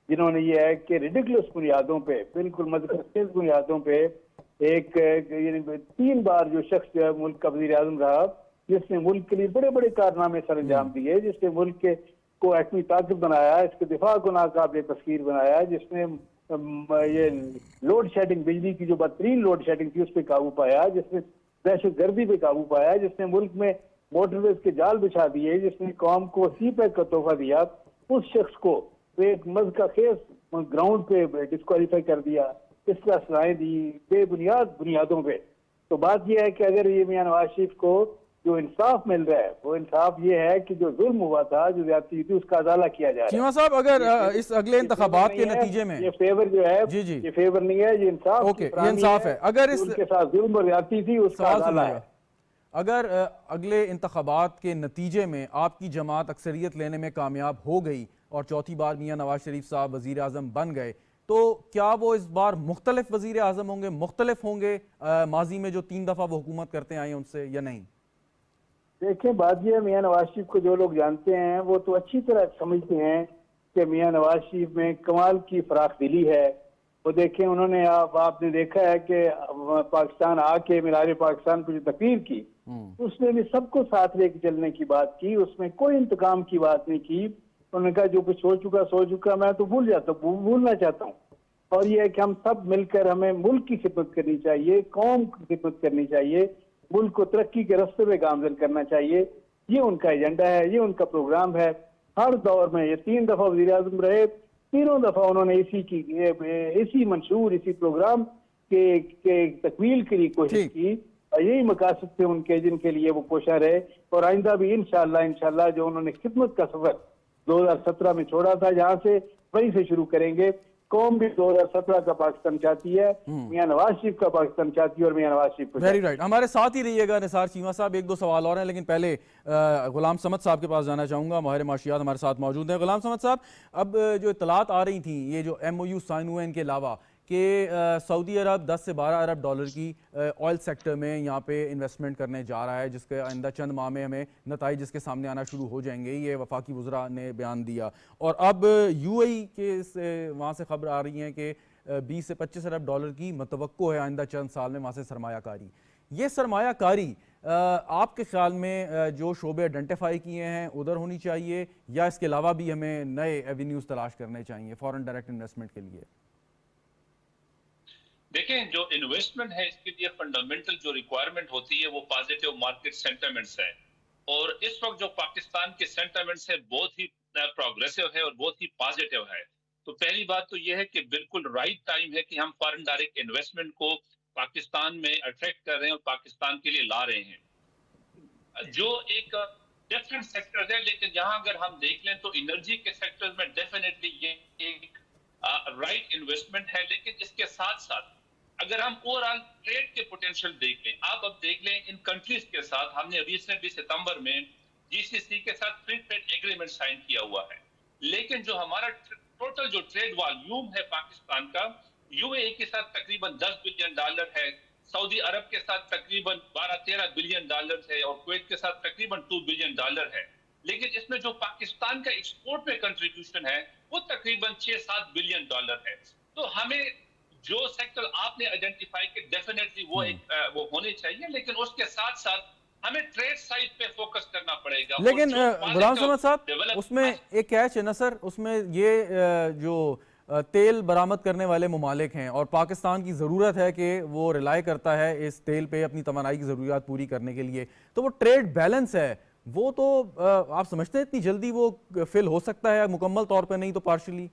जिन्होंने ये है कि रिडिकुलस बुनियादों पे, बिल्कुल मजहबी बुनियादों पे, एक 3 बार जो शख्स जो है मुल्क का वज़ीर आज़म रहा, जिसने मुल्क के लिए बड़े बड़े कारनामे सर अंजाम दिए, जिसने मुल्क को एटमी ताकत बनाया, इसके दिफा को नाकाबिल तस्खीर बनाया, जिसने ये लोड शेडिंग, बिजली की जो बदतरीन लोड शेडिंग थी उस पर काबू पाया, जिसने दहशत गर्दी पे काबू पाया, जिसने मुल्क में मोटरवेज के जाल बिछा दिए, जिसने कौम को सीपैक का तोहफा दिया, उस शख्स को एक मज़ का खेस ग्राउंड पे डिस्क्वालीफाई कर दिया, इस तरह सलाहें दी बेबुनियाद बुनियादों पे। तो बात यह है कि अगर ये मियां नवाज शरीफ को जो इंसाफ मिल रहा है वो इंसाफ ये है कि जो जुल्म हुआ था, जो ज्यादती थी, उसका अदाला किया जा रहा है। चीमा साहब, अगर इस अगले इंतखाबात के नतीजे में ये फेवर जो है, जी जी, ये फेवर नहीं है, ये इंसाफ ओके, ये इंसाफ है। अगर इस उनके साथ जुल्म और ज्यादती थी, उसका सवाल अदाला सुनिएगा, है। अगर अगले इंतखाबात के नतीजे में आपकी जमात अक्सरियत लेने में कामयाब हो गई और चौथी बार मियाँ नवाज शरीफ साहब वज़ीर आज़म बन गए, तो क्या वो इस बार मुख्तलिफ वज़ीर आज़म होंगे, मुख्तलिफ होंगे माजी में जो 3 दफ़ा वो हुकूमत करते आए हैं उनसे, या नहीं? देखिए, बात यह है, मियाँ नवाज शरीफ को जो लोग जानते हैं वो तो अच्छी तरह समझते हैं कि मियाँ नवाज शरीफ में कमाल की फराख दिली है। वो देखें, उन्होंने आपने देखा है कि पाकिस्तान आके मीनार पाकिस्तान को जो तकरीर की, उसमें भी सबको साथ लेके चलने की बात की, उसमें कोई इंतकाम की बात नहीं की। उन्होंने कहा जो कुछ सो चुका मैं तो भूलना चाहता हूँ। और ये है कि हम सब मिलकर, हमें मुल्क की खिदमत करनी चाहिए, कौम की खिदमत करनी चाहिए, मुल्क को तरक्की के रास्ते में गामजन करना चाहिए। ये उनका एजेंडा है, ये उनका प्रोग्राम है। हर दौर में ये 3 दफा वज़ीर आज़म रहे, तीनों दफा उन्होंने इसी मंशूर, इसी प्रोग्राम के तकमील के लिए कोशिश की, और यही मकासद थे उनके जिनके लिए वो कोशा रहे। और आइंदा भी इंशाल्लाह जो उन्होंने खिदमत का सफर 2017 में छोड़ा था, जहाँ से वहीं से शुरू करेंगे। कौम भी 2017 का पाकिस्तान चाहती है, मियाँ नवाज शरीफ का पाकिस्तान चाहती है, और मियाँ नवाज शरीफ को वेरी राइट। हमारे साथ ही रहिएगा निसार चीमा साहब, 1-2 सवाल और हैं, लेकिन पहले गुलाम समद साहब के पास जाना चाहूँगा। माहिर माशियात हमारे साथ मौजूद हैं। गुलाम समद साहब, अब जो इतलात आ रही थी, ये जो MOU साइन हुए, इनके अलावा कि सऊदी अरब 10 से 12 अरब डॉलर की ऑयल सेक्टर में यहाँ पे इन्वेस्टमेंट करने जा रहा है, जिसके आइंदा चंद माह में हमें नताइज जिसके सामने आना शुरू हो जाएंगे, ये वफाकी वज़रा ने बयान दिया। और अब UAE के वहाँ से खबर आ रही है कि 20 से 25 अरब डॉलर की मतवक्को है आइंदा चंद साल में वहाँ से सरमायाकारी। ये सरमायाकारी आपके ख्याल में जो शोबे आइडेंटिफाई किए हैं उधर होनी चाहिए, या इसके अलावा भी हमें नए एवेन्यूज़ तलाश करने चाहिए फॉरेन डायरेक्ट इन्वेस्टमेंट के लिए? देखें, जो इन्वेस्टमेंट है इसके लिए फंडामेंटल जो रिक्वायरमेंट होती है वो पॉजिटिव मार्केट सेंटिमेंट्स है। और इस वक्त जो पाकिस्तान के सेंटिमेंट्स है बहुत ही प्रोग्रेसिव है और बहुत ही पॉजिटिव है। तो पहली बात तो यह है कि बिल्कुल राइट टाइम है कि हम फॉरेन डायरेक्ट इन्वेस्टमेंट को पाकिस्तान में अट्रैक्ट कर रहे हैं और पाकिस्तान के लिए ला रहे हैं। जो एक डिफरेंट सेक्टर है, लेकिन यहाँ अगर हम देख लें तो एनर्जी के सेक्टर में डेफिनेटली ये एक राइट इन्वेस्टमेंट है। लेकिन इसके साथ साथ अगर हम ओवरऑल ट्रेड के पोटेंशियल देख लें, आप अब देख लें इन कंट्रीज के साथ हमने रिसेंटली सितंबर में GCC के साथ फ्री ट्रेड एग्रीमेंट साइन किया हुआ है। लेकिन जो हमारा टोटल जो ट्रेड वॉल्यूम है पाकिस्तान का, UAE के साथ तकरीबन $10 बिलियन है, सऊदी अरब के साथ तकरीबन $12-13 बिलियन है, और कुवैत के साथ तकरीबन $2 बिलियन है। लेकिन इसमें जो पाकिस्तान का एक्सपोर्ट में कंट्रीब्यूशन है वो तकरीबन $6-7 बिलियन है। तो हमें जो सेक्टर आपने आइडेंटिफाई किए डेफिनेटली वो होने चाहिए, लेकिन उसके साथ साथ हमें ट्रेड साइड पे फोकस करना पड़ेगा। लेकिन गुलाम समद साहब, उसमें एक कैच है ना सर, उसमें ये जो तेल बरामद करने वाले ममालिक हैं और पाकिस्तान की ज़रूरत है कि वो रिलाई करता है इस तेल पे अपनी तमन्नाई की ज़रूरियात पूरी करने के लिए, तो वो ट्रेड बैलेंस है, वो तो आप समझते हैं इतनी जल्दी वो फिल हो सकता है, मुकम्मल तौर पे नहीं तो पार्शली?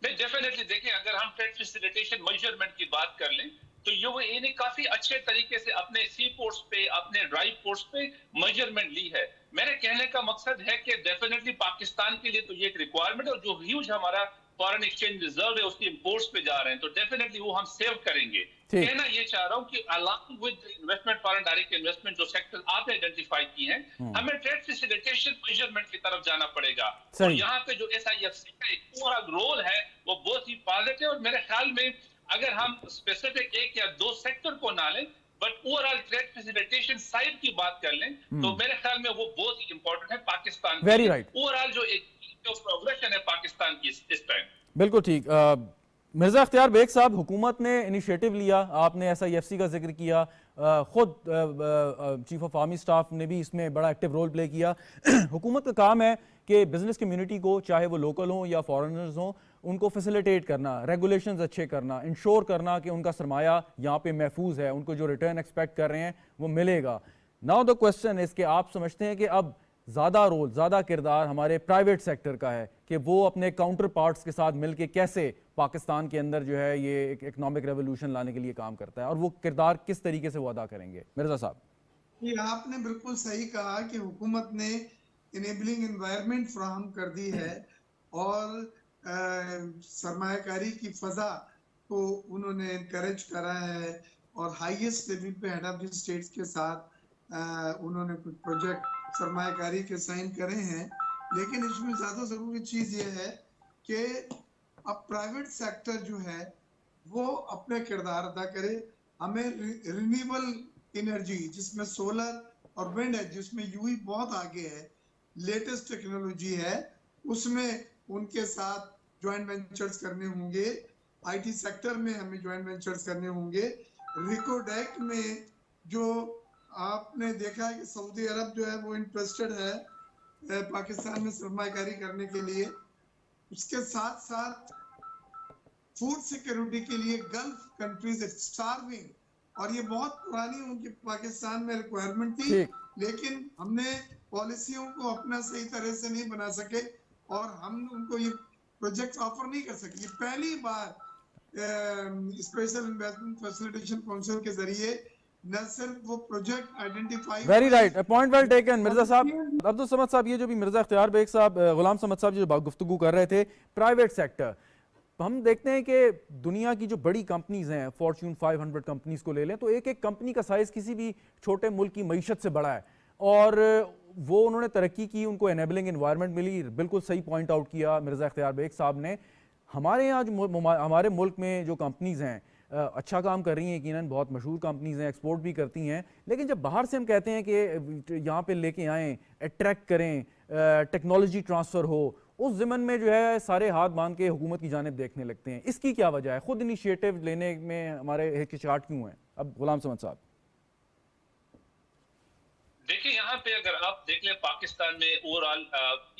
नहीं, डेफिनेटली देखिए, अगर हम ट्रेड फैसिलिटेशन मेजरमेंट की बात कर लें तो UAE ने काफी अच्छे तरीके से अपने सी पोर्ट्स पे, अपने ड्राइव पोर्ट्स पे मेजरमेंट ली है। मेरे कहने का मकसद है कि डेफिनेटली पाकिस्तान के लिए तो ये एक रिक्वायरमेंट है, और जो ह्यूज हमारा फॉरेन एक्सचेंज रिजर्व है उसकी इंपोर्ट्स पे जा रहे हैं, तो डेफिनेटली वो हम सेव करेंगे। कहना ये चाह रहा हूँ कि along with investment, foreign direct investment जो सेक्टर आपने आइडेंटिफाई किए हैं, हमें ट्रेड फैसिलिटेशन मेजरमेंट की तरफ जाना पड़ेगा। और यहाँ पे जो SIFC का एक पूरा रोल है वो बहुत ही पॉजिटिव है। और मेरे ख्याल में अगर हम स्पेसिफिक 1 या 2 सेक्टर को ना लें but overall trade facilitation side की बात कर लें तो मेरे ख्याल में वो बहुत ही इंपॉर्टेंट है पाकिस्तान वेरी राइट। ओवरऑल जो प्रोग्रेशन है पाकिस्तान की इस टाइम। बिल्कुल ठीक। मिर्जा इख्तियार बेग साहब, हुकूमत ने इनिशिएटिव लिया, आपने SIFC का जिक्र किया, खुद चीफ ऑफ आर्मी स्टाफ ने भी इसमें बड़ा एक्टिव रोल प्ले किया। हुकूमत का काम है कि बिजनेस कम्युनिटी को, चाहे वो लोकल हों या फॉरेनर्स हों, उनको फैसिलिटेट करना, रेगुलेशंस अच्छे करना, इंश्योर करना कि उनका सरमाया यहाँ पे महफूज है, उनको जो रिटर्न एक्सपेक्ट कर रहे हैं वो मिलेगा। नाउ द क्वेश्चन इज कि आप समझते हैं कि अब ज़्यादा रोल, ज़्यादा किरदार हमारे प्राइवेट सेक्टर का है कि वो अपने काउंटर पार्ट्स के साथ मिलके कैसे पाकिस्तान के अंदर जो है ये एक इकोनॉमिक रेवोल्यूशन लाने के लिए काम करता है, और वो किरदार किस तरीके से वो अदा करेंगे? मिर्ज़ा साहब। ये आपने बिल्कुल सही कहा कि हुकूमत ने इनेबलिंग एनवायरनमेंट फ्राहम कर दी है और सरमायाकारी की फजा को उन्होंने इनकरेज करा है और हाईएस्ट लेवल पे हेड ऑफ द स्टेट्स के साथ उन्होंने कुछ प्रोजेक्ट सरमायाकारी के साइन करे हैं। लेकिन इसमें ज़्यादा ज़रूरी चीज़ ये है कि अब प्राइवेट सेक्टर जो है वो अपने किरदार अदा करे। हमें रिन्यूएबल एनर्जी जिसमें सोलर और विंड है, जिसमें यूई बहुत आगे है, लेटेस्ट टेक्नोलॉजी है, उसमें उनके साथ ज्वाइंट वेंचर्स करने होंगे। आईटी सेक्टर में हमें ज्वाइंट वेंचर्स करने होंगे। रिकोडेक में जो आपने देखा है कि सऊदी अरब जो है वो इंटरेस्टेड है पाकिस्तान में सरमायाकारी करने के लिए। उसके साथ साथ फूड सिक्योरिटी के लिए गल्फ कंट्रीज स्टार्विंग, और ये बहुत पुरानी उनकी पाकिस्तान में रिक्वायरमेंट थी, लेकिन हमने पॉलिसियों को अपना सही तरह से नहीं बना सके और हम उनको ये प्रोजेक्ट ऑफर नहीं कर सके। ये पहली बार स्पेशल इन्वेस्टमेंट फैसिलिटेशन काउंसिल के जरिए न सिर्फ वो project identify. Very right, point well taken Mirza साहब। अब्दुल समद साहब, ये जो भी मिर्जा इख्तियार बेग साहब, गुलाम समद साहब जो गुफ्तगू कर रहे थे, प्राइवेट सेक्टर, हम देखते हैं कि दुनिया की जो बड़ी कंपनीज हैं, फॉर्च्यून 500 कंपनीज को ले लें तो एक एक कंपनी का साइज किसी भी छोटे मुल्क की मईशत से बड़ा है और वो उन्होंने तरक्की की, उनको एनेबलिंग एनवायरनमेंट मिली। बिल्कुल सही पॉइंट आउट किया मिर्जा इख्तियार बेग साहब ने। हमारे यहाँ जो हमारे मुल्क में जो कंपनीज हैं अच्छा काम कर रही हैं, यकीनन बहुत मशहूर कंपनीज हैं, एक्सपोर्ट भी करती हैं, लेकिन जब बाहर से हम कहते हैं कि यहाँ पे लेके आएँ, अट्रैक्ट करें, टेक्नोलॉजी ट्रांसफ़र हो, उस ज़िमन में जो है सारे हाथ बांध के हुकूमत की जानिब देखने लगते हैं। इसकी क्या वजह है? खुद इनिशिएटिव लेने में हमारे हिचकिचाहट क्यों है? अब गुलाम समद साहब। देखिए, यहाँ पे अगर आप देख लें पाकिस्तान में overall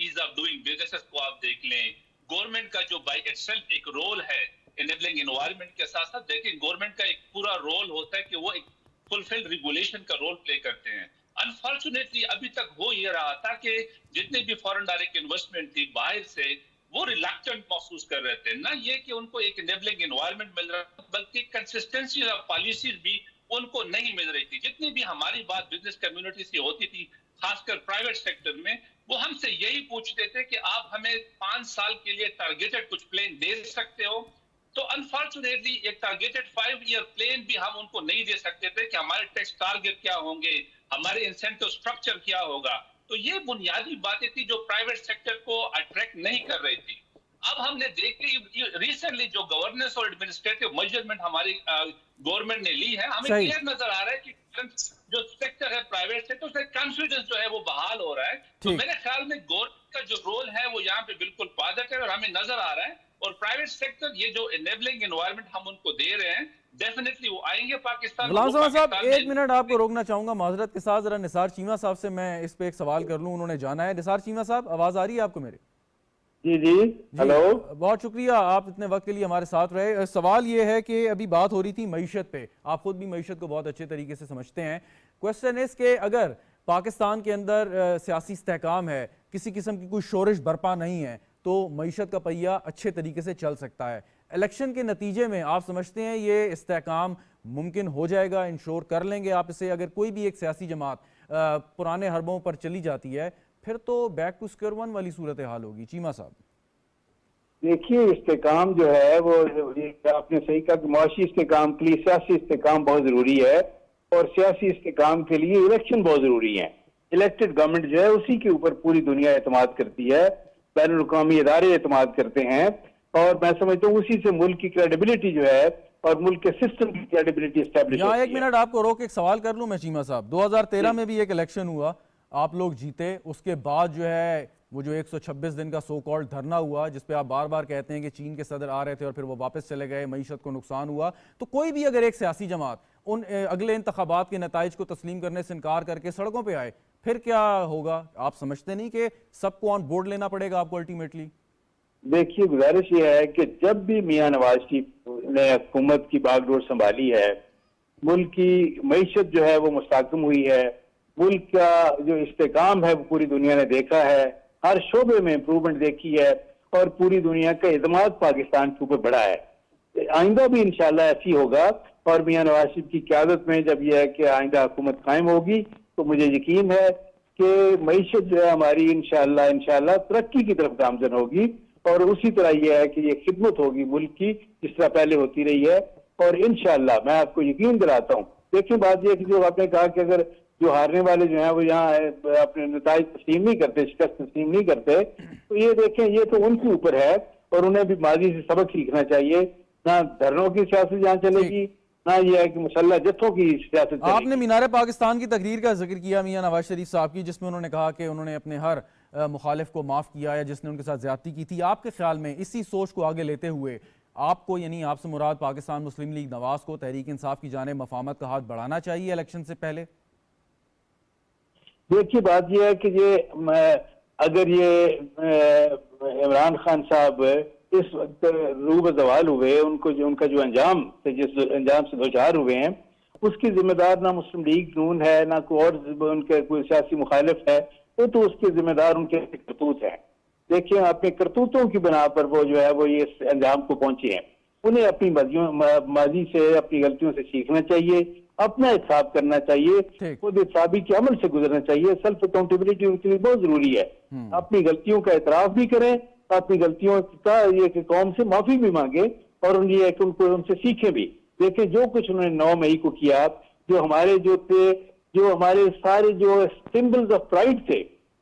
ease of doing businesses को आप देख लें, गवर्नमेंट का जो बाय इटसेल्फ एक रोल है इनेबलिंग एनवायरनमेंट के साथ साथ, देखिए गवर्नमेंट का एक पूरा रोल होता है कि वो एक फुलफिल रेगुलेशन का रोल प्ले करते हैं। अनफॉर्चुनेटली अभी तक हो ये रहा था कि जितने भी फॉरेन डायरेक्ट इन्वेस्टमेंट थी बाहर से, वो रिलक्टेंट महसूस कर रहे थे। ना ये कि उनको एक इनेबलिंग एनवायरनमेंट मिल रहा, बल्कि कंसिस्टेंसी ऑफ पॉलिसीज भी उनको नहीं मिल रही थी। जितनी भी हमारी बात बिजनेस कम्युनिटी से होती थी, खासकर प्राइवेट सेक्टर में, वो हमसे यही पूछते थे कि आप हमें 5 साल के लिए टारगेटेड कुछ प्लान दे सकते हो। तो अनफॉर्चुनेटली एक टारगेटेड 5 ईयर प्लान भी हम उनको नहीं दे सकते थे कि हमारे टैक्स टारगेट क्या होंगे, हमारे इंसेंटिव स्ट्रक्चर क्या होगा। तो ये बुनियादी बातें थी जो प्राइवेट सेक्टर को अट्रैक्ट नहीं कर रही थी। अब हमने देखी रिसेंटली जो गवर्नेंस और एडमिनिस्ट्रेटिव मेजरमेंट हमारी गवर्नमेंट ने ली है, हमें क्लियर नजर आ रहा है कि जो सेक्टर है प्राइवेट सेक्टर, उसका कॉन्फिडेंस जो है वो बहाल हो रहा है। तो मेरे ख्याल में गवर्नमेंट का जो रोल है वो यहाँ पे बिल्कुल पॉजिटिव है और हमें नजर आ रहा है। और प्राइवेट सेक्टर ये जो इनेबलिंग एनवायरनमेंट हम उनको दे रहे हैं, डेफिनेटली वो आएंगे पाकिस्तान। गुलाम साहब, एक मिनट आपको रोकना चाहूंगा माजरत के साथ। जरा निसार चीमा साहब से मैं इस पे एक सवाल कर लूं, उन्होंने जाना है। निसार चीमा साहब, आवाज आ रही है आपको मेरी? जी जी, हेलो, बहुत शुक्रिया आप इतने वक्त के लिए हमारे साथ रहे। सवाल ये है कि अभी बात हो रही थी मईशत पे, आप खुद भी मईशत को बहुत अच्छे तरीके से समझते हैं। क्वेश्चन इस के अगर पाकिस्तान के अंदर सियासी इस्तेहकाम है, किसी किस्म की कोई शोरिश बरपा नहीं है, तो मईशत का पहिया अच्छे तरीके से चल सकता है। इलेक्शन के नतीजे में आप समझते हैं ये इस्तेहकाम मुमकिन हो जाएगा, इंश्योर कर लेंगे आप इसे? अगर कोई भी एक सियासी जमात पुराने हरबों पर चली जाती है, फिर तो बैक टू स्क्वायर वन वाली सूरत हाल होगी। चीमा साहब, देखिए इस्तेकाम जो है वो आपने सही कहा कि मुआशी इस्तेकाम के लिए सियासी इस्तेकाम बहुत जरूरी है और सियासी इस्तेकाम के लिए इलेक्शन बहुत जरूरी है। इलेक्टेड गवर्नमेंट जो है उसी के ऊपर पूरी दुनिया एतमाद करती है, बैनुल अक़वामी इदारे एतमाद करते हैं और मैं समझता हूँ उसी से मुल्क की क्रेडिबिलिटी जो है और मुल्क के सिस्टम की क्रेडिबिलिटी एस्टैब्लिश होती है। एक मिनट आपको रोक एक सवाल कर लूं मैं चीमा साहब। 2013 में भी एक इलेक्शन हुआ, आप लोग जीते, उसके बाद जो है वो जो 126 दिन का सो कॉल्ड धरना हुआ जिसपे आप बार बार कहते हैं कि चीन के सदर आ रहे थे और फिर वो वापस चले गए, मईशत को नुकसान हुआ। तो कोई भी अगर एक सियासी जमात उन अगले इंतखाबात के नताइज को तस्लीम करने से इनकार करके सड़कों पर आए, फिर क्या होगा? आप समझते नहीं कि सबको ऑन बोर्ड लेना पड़ेगा आपको अल्टीमेटली? देखिए गुजारिश ये है कि जब भी मियां नवाज शरीफ ने हुकूमत की बागडोर संभाली है, मुल्क की मईशत जो है वो मुस्तहकम हुई है, मुल्क का जो इस्तेकाम है वो पूरी दुनिया ने देखा है, हर शोबे में इम्प्रूवमेंट देखी है और पूरी दुनिया का एतमाद पाकिस्तान के ऊपर बढ़ा है। आइंदा भी इंशाल्लाह ऐसी होगा और मियां नवाज शरीफ की क़यादत में जब यह है कि आइंदा हुकूमत कायम होगी तो मुझे यकीन है कि मईशत जो है हमारी इंशाल्लाह तरक्की की तरफ गामजन होगी और उसी तरह यह है कि ये खिदमत होगी मुल्क की जिस तरह पहले होती रही है। और इंशाल्लाह मैं आपको यकीन दिलाता हूँ। देखिए बात यह कि जो आपने कहा कि अगर जो हारने वाले जो हैं वो यहाँ अपने नताइज तस्लीम नहीं करते, शिकस्त तस्लीम नहीं करते, तो ये देखें ये तो उनके ऊपर है और उन्हें भी माजी से सबक सीखना चाहिए। ना धरनों की सियासत यहाँ चलेगी, ना ये है कि मुसल्लह जत्थों की सियासत चलेगी। आपने मीनार पाकिस्तान की तकरीर का जिक्र किया मियां नवाज शरीफ साहब की, जिसमें उन्होंने कहा कि उन्होंने अपने हर मुखालिफ को माफ़ किया या जिसने उनके साथ ज्यादती की थी। आपके ख्याल में इसी सोच को आगे लेते हुए आपको, यानी आपसे मुराद पाकिस्तान मुस्लिम लीग नवाज को, तहरीक इंसाफ की जानिब मफाहमत का हाथ बढ़ाना चाहिए इलेक्शन से पहले? देखिए बात यह है कि ये अगर ये इमरान खान साहब इस वक्त रूब जवाल हुए, उनको जो उनका जो अंजाम से जिस अंजाम से दोचार हुए हैं उसकी जिम्मेदार ना मुस्लिम लीग नून है ना कोई और उनके कोई सियासी मुखालिफ है, वो तो उसके जिम्मेदार उनके करतूत है। देखिए अपने करतूतों की बना पर वो जो है वो ये अंजाम को पहुंचे हैं। उन्हें अपनी माजी से अपनी गलतियों से सीखना चाहिए, अपना हिसाब करना चाहिए, खुद हिसाबी के अमल से गुजरना चाहिए। सेल्फ अकाउंटेबिलिटी उनके लिए बहुत जरूरी है। अपनी गलतियों का एतराफ भी करें, अपनी गलतियों का ये कि कौम से माफी भी मांगे और उनको उनसे सीखें भी। देखें जो कुछ उन्होंने 9 मई को किया, जो हमारे जो थे, जो हमारे सारे जो सिंबल्स ऑफ प्राइड थे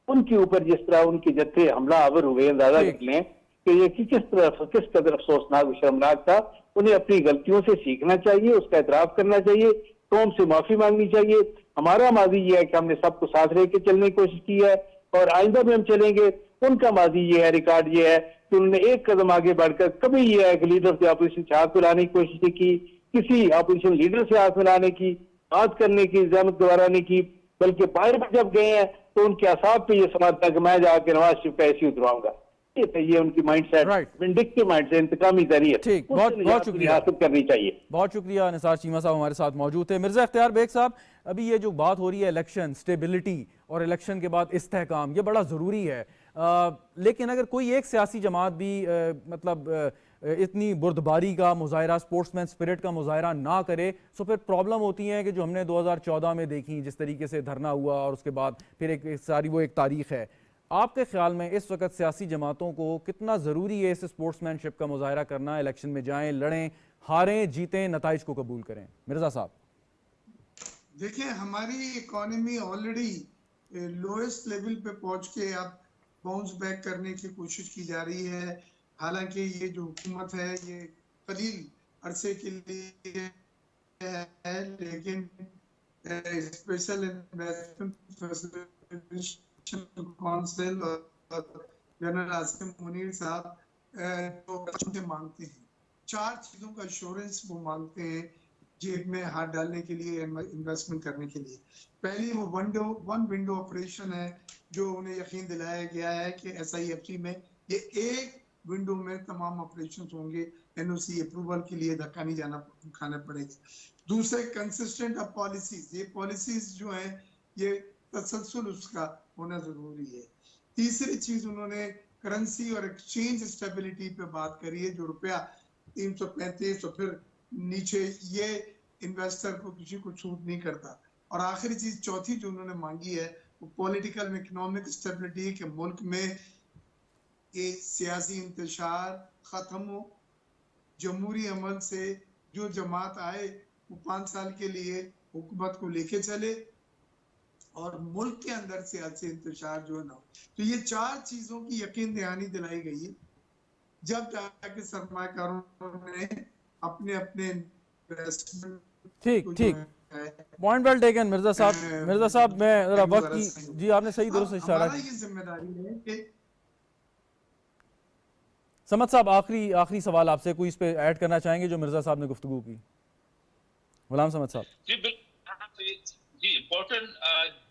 उनके ऊपर जिस तरह उनके जत्थे हमला आवर हुए, अंदाजा कर लें कि ये किस कदर अफसोसनाक शर्मनाक था। उन्हें अपनी गलतियों से सीखना चाहिए, उसका एतराफ करना चाहिए, कौम से माफी मांगनी चाहिए। हमारा माजी ये है कि हमने सबको साथ रह के चलने की कोशिश की है और आइंदा भी हम चलेंगे। उनका माजी ये है, रिकॉर्ड ये है कि उन्होंने एक कदम आगे बढ़कर कभी ये है कि लीडर से ऑपोजिशन से हाथ मिलाने की कोशिश नहीं की, किसी ऑपोजिशन लीडर से हाथ मिलाने की, बात करने की जहमत दोबारा नहीं की, बल्कि बाहर में जब गए हैं तो उनके असाब पे ये समझ था कि मैं जाके नवाज शरीफ का ऐसे उतरवाऊंगा। ये उनकी माइंडसेट, विंडिक्टिव माइंडसेट, इंतकामी तरीका। ठीक, बहुत शुक्रिया करनी चाहिए। बहुत शुक्रिया। निसार चीमा साहब हमारे साथ मौजूद थे। मिर्जा इख्तियार बेग साहब, अभी ये जो बात हो रही है इलेक्शन स्टेबिलिटी और इलेक्शन के बाद इस्तेहकाम, ये बड़ा ज़रूरी है। लेकिन अगर कोई एक सियासी जमात भी इतनी बुर्दबारी का मुजाहरा, स्पोर्ट्समैन स्पिरिट का मुजाहरा ना करे, तो फिर प्रॉब्लम होती है कि जो हमने 2014 में देखी, जिस तरीके से धरना हुआ और उसके बाद फिर एक सारी वो एक तारीख है। आपके ख्याल में इस वक्त सियासी जमातों को कितना ज़रूरी है इस स्पोर्ट्समैनशिप का मुजाहरा करना, इलेक्शन में जाएं, लड़ें, हारें, जीतें, नताइज को कबूल करें? मिर्जा साहब देखिए, हमारी इकोनॉमी ऑलरेडी लोएस्ट लेवल पे पहुंच के अब बाउंस बैक करने की कोशिश की जा रही है। हालांकि ये जो हुकूमत है ये कलील अरसे के लिए है, लेकिन स्पेशल इन्वेस्टमेंट काउंसिल और जनरल आसिम मुनीर साहब जो मांगते हैं, 4 चीजों का एश्योरेंस वो मांगते हैं जेब में हाथ डालने के लिए, इन्वेस्टमेंट करने के लिए। पहली वो वन विंडो ऑपरेशन है, जो उन्हें यकीन दिलाया गया है कि SIFT में ये एक विंडो में तमाम ऑपरेशन होंगे, NOC अप्रूवल के लिए धक्का नहीं खाना पड़ेगा। दूसरे कंसिस्टेंट ऑफ पॉलिसीज, ये पॉलिसीज जो है ये तसलसल उसका होना जरूरी है। तीसरी चीज उन्होंने करेंसी और एक्सचेंज स्टेबिलिटी पे बात करी है, जो रुपया 335 तो फिर नीचे, ये इन्वेस्टर को किसी को छूट नहीं करता। और आखिरी चीज चौथी जो उन्होंने मांगी है वो पॉलिटिकल इकोनॉमिक स्टेबिलिटी, के मुल्क में ये सियासी इंतशार खत्म हो, जमहूरी अमल से जो जमात आए वो 5 साल के लिए हुकूमत को लेके चले और मुल्क के अंदर सियासी इंतशार जो है ना। तो ये 4 चीजों की यकीन दहानी दिलाई गई है, जब जाके सरमाकारों ने अपने ठीक पॉइंट वेल टेकन मिर्जा साहब मैं जरा वक्त की, जी आपने सही दुरुस्त इशारा। ये जिम्मेदारी है कि समद साहब, आखिरी सवाल आपसे, कोई इस पे ऐड करना चाहेंगे जो मिर्जा साहब ने गुफ्तगू की? गुलाम समद साहब। जी इम्पोर्टेंट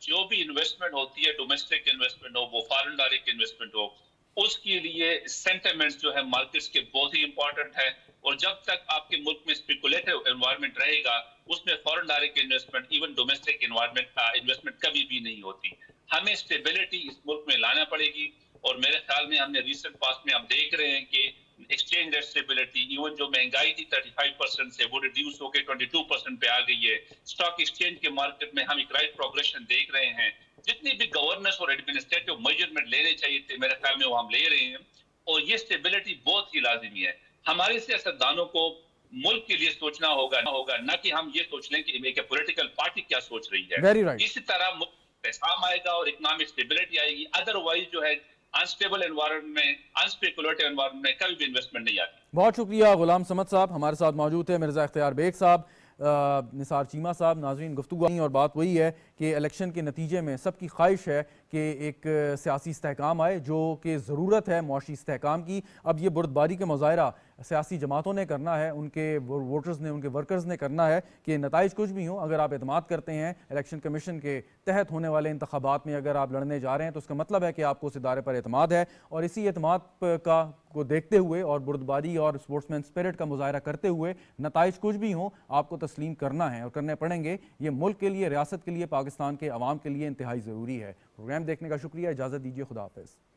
जो भी इन्वेस्टमेंट होती है, डोमेस्टिक इन्वेस्टमेंट हो, वो फॉरेन डायरेक्ट इन्वेस्टमेंट हो, उसके लिए सेंटिमेंट्स जो है मार्केट्स के बहुत ही इंपॉर्टेंट है। और जब तक आपके मुल्क में स्पेकुलेटिव एनवायरनमेंट रहेगा, उसमें foreign direct investment, even domestic investment कभी भी नहीं होती। हमें स्टेबिलिटी इस मुल्क में लाना पड़ेगी। और मेरे ख्याल में हमने रिसेंट पास्ट में हम देख रहे हैं कि एक्सचेंज रेट स्टेबिलिटी, इवन जो महंगाई थी 35% से वो रिड्यूस होकर 22% पे आ गई है। स्टॉक एक्सचेंज के मार्केट में हम एक राइट प्रोग्रेशन देख रहे हैं। जितनी भी गवर्नेंस और एडमिनिस्ट्रेटिव मेजरमेंट लेने चाहिए थे, मेरे ख्याल में वो हम ले रहे हैं। और ये स्टेबिलिटी बहुत ही लाजिमी है। हमारे सियासतदानों को मुल्क के लिए सोचना होगा, न कि हम ये सोच लें कि एक पॉलिटिकल पार्टी क्या सोच रही है। Very right. इसी तरह मुल्क पैसा आएगा और इकोनॉमिक स्टेबिलिटी आएगी। अदरवाइज जो है अनस्टेबल एनवायरनमेंट में, अनस्पेकुलेटिव एनवायरनमेंट में कभी भी इन्वेस्टमेंट नहीं आती। बहुत शुक्रिया गुलाम समद साहब, हमारे साथ मौजूद थे मिर्ज़ा इख्तियार बेग साहब, निसार चीमा साहब। नाज़रीन, गुफ्तगू और बात वही है कि इलेक्शन के नतीजे में सबकी ख्वाहिश है कि एक सियासी इस्तेहकाम आए, जो कि ज़रूरत है मुआशी इस्तेहकाम की। अब ये बुर्दबारी का मुज़ाहरा सियासी जमातों ने करना है, उनके वोटर्स ने, उनके वर्कर्स ने करना है कि नताइज कुछ भी हों, अगर आप एतमाद करते हैं इलेक्शन कमीशन के तहत होने वाले इंतखाबात में अगर आप लड़ने जा रहे हैं, तो उसका मतलब है कि आपको उस इदारे पर एतमाद है। और इसी एतमाद को देखते हुए और बुर्दबारी और स्पोर्ट्समैन स्पिरिट का मुज़ाहरा करते हुए नताइज कुछ भी हों, आपको तस्लीम करना है और करने पड़ेंगे। ये मुल्क के लिए, रियासत के लिए, पाकिस्तान के अवाम के लिए इंतहाई ज़रूरी है। प्रोग्राम देखने का शुक्रिया, इजाज़त दीजिए, खुदा हाफ़िज़।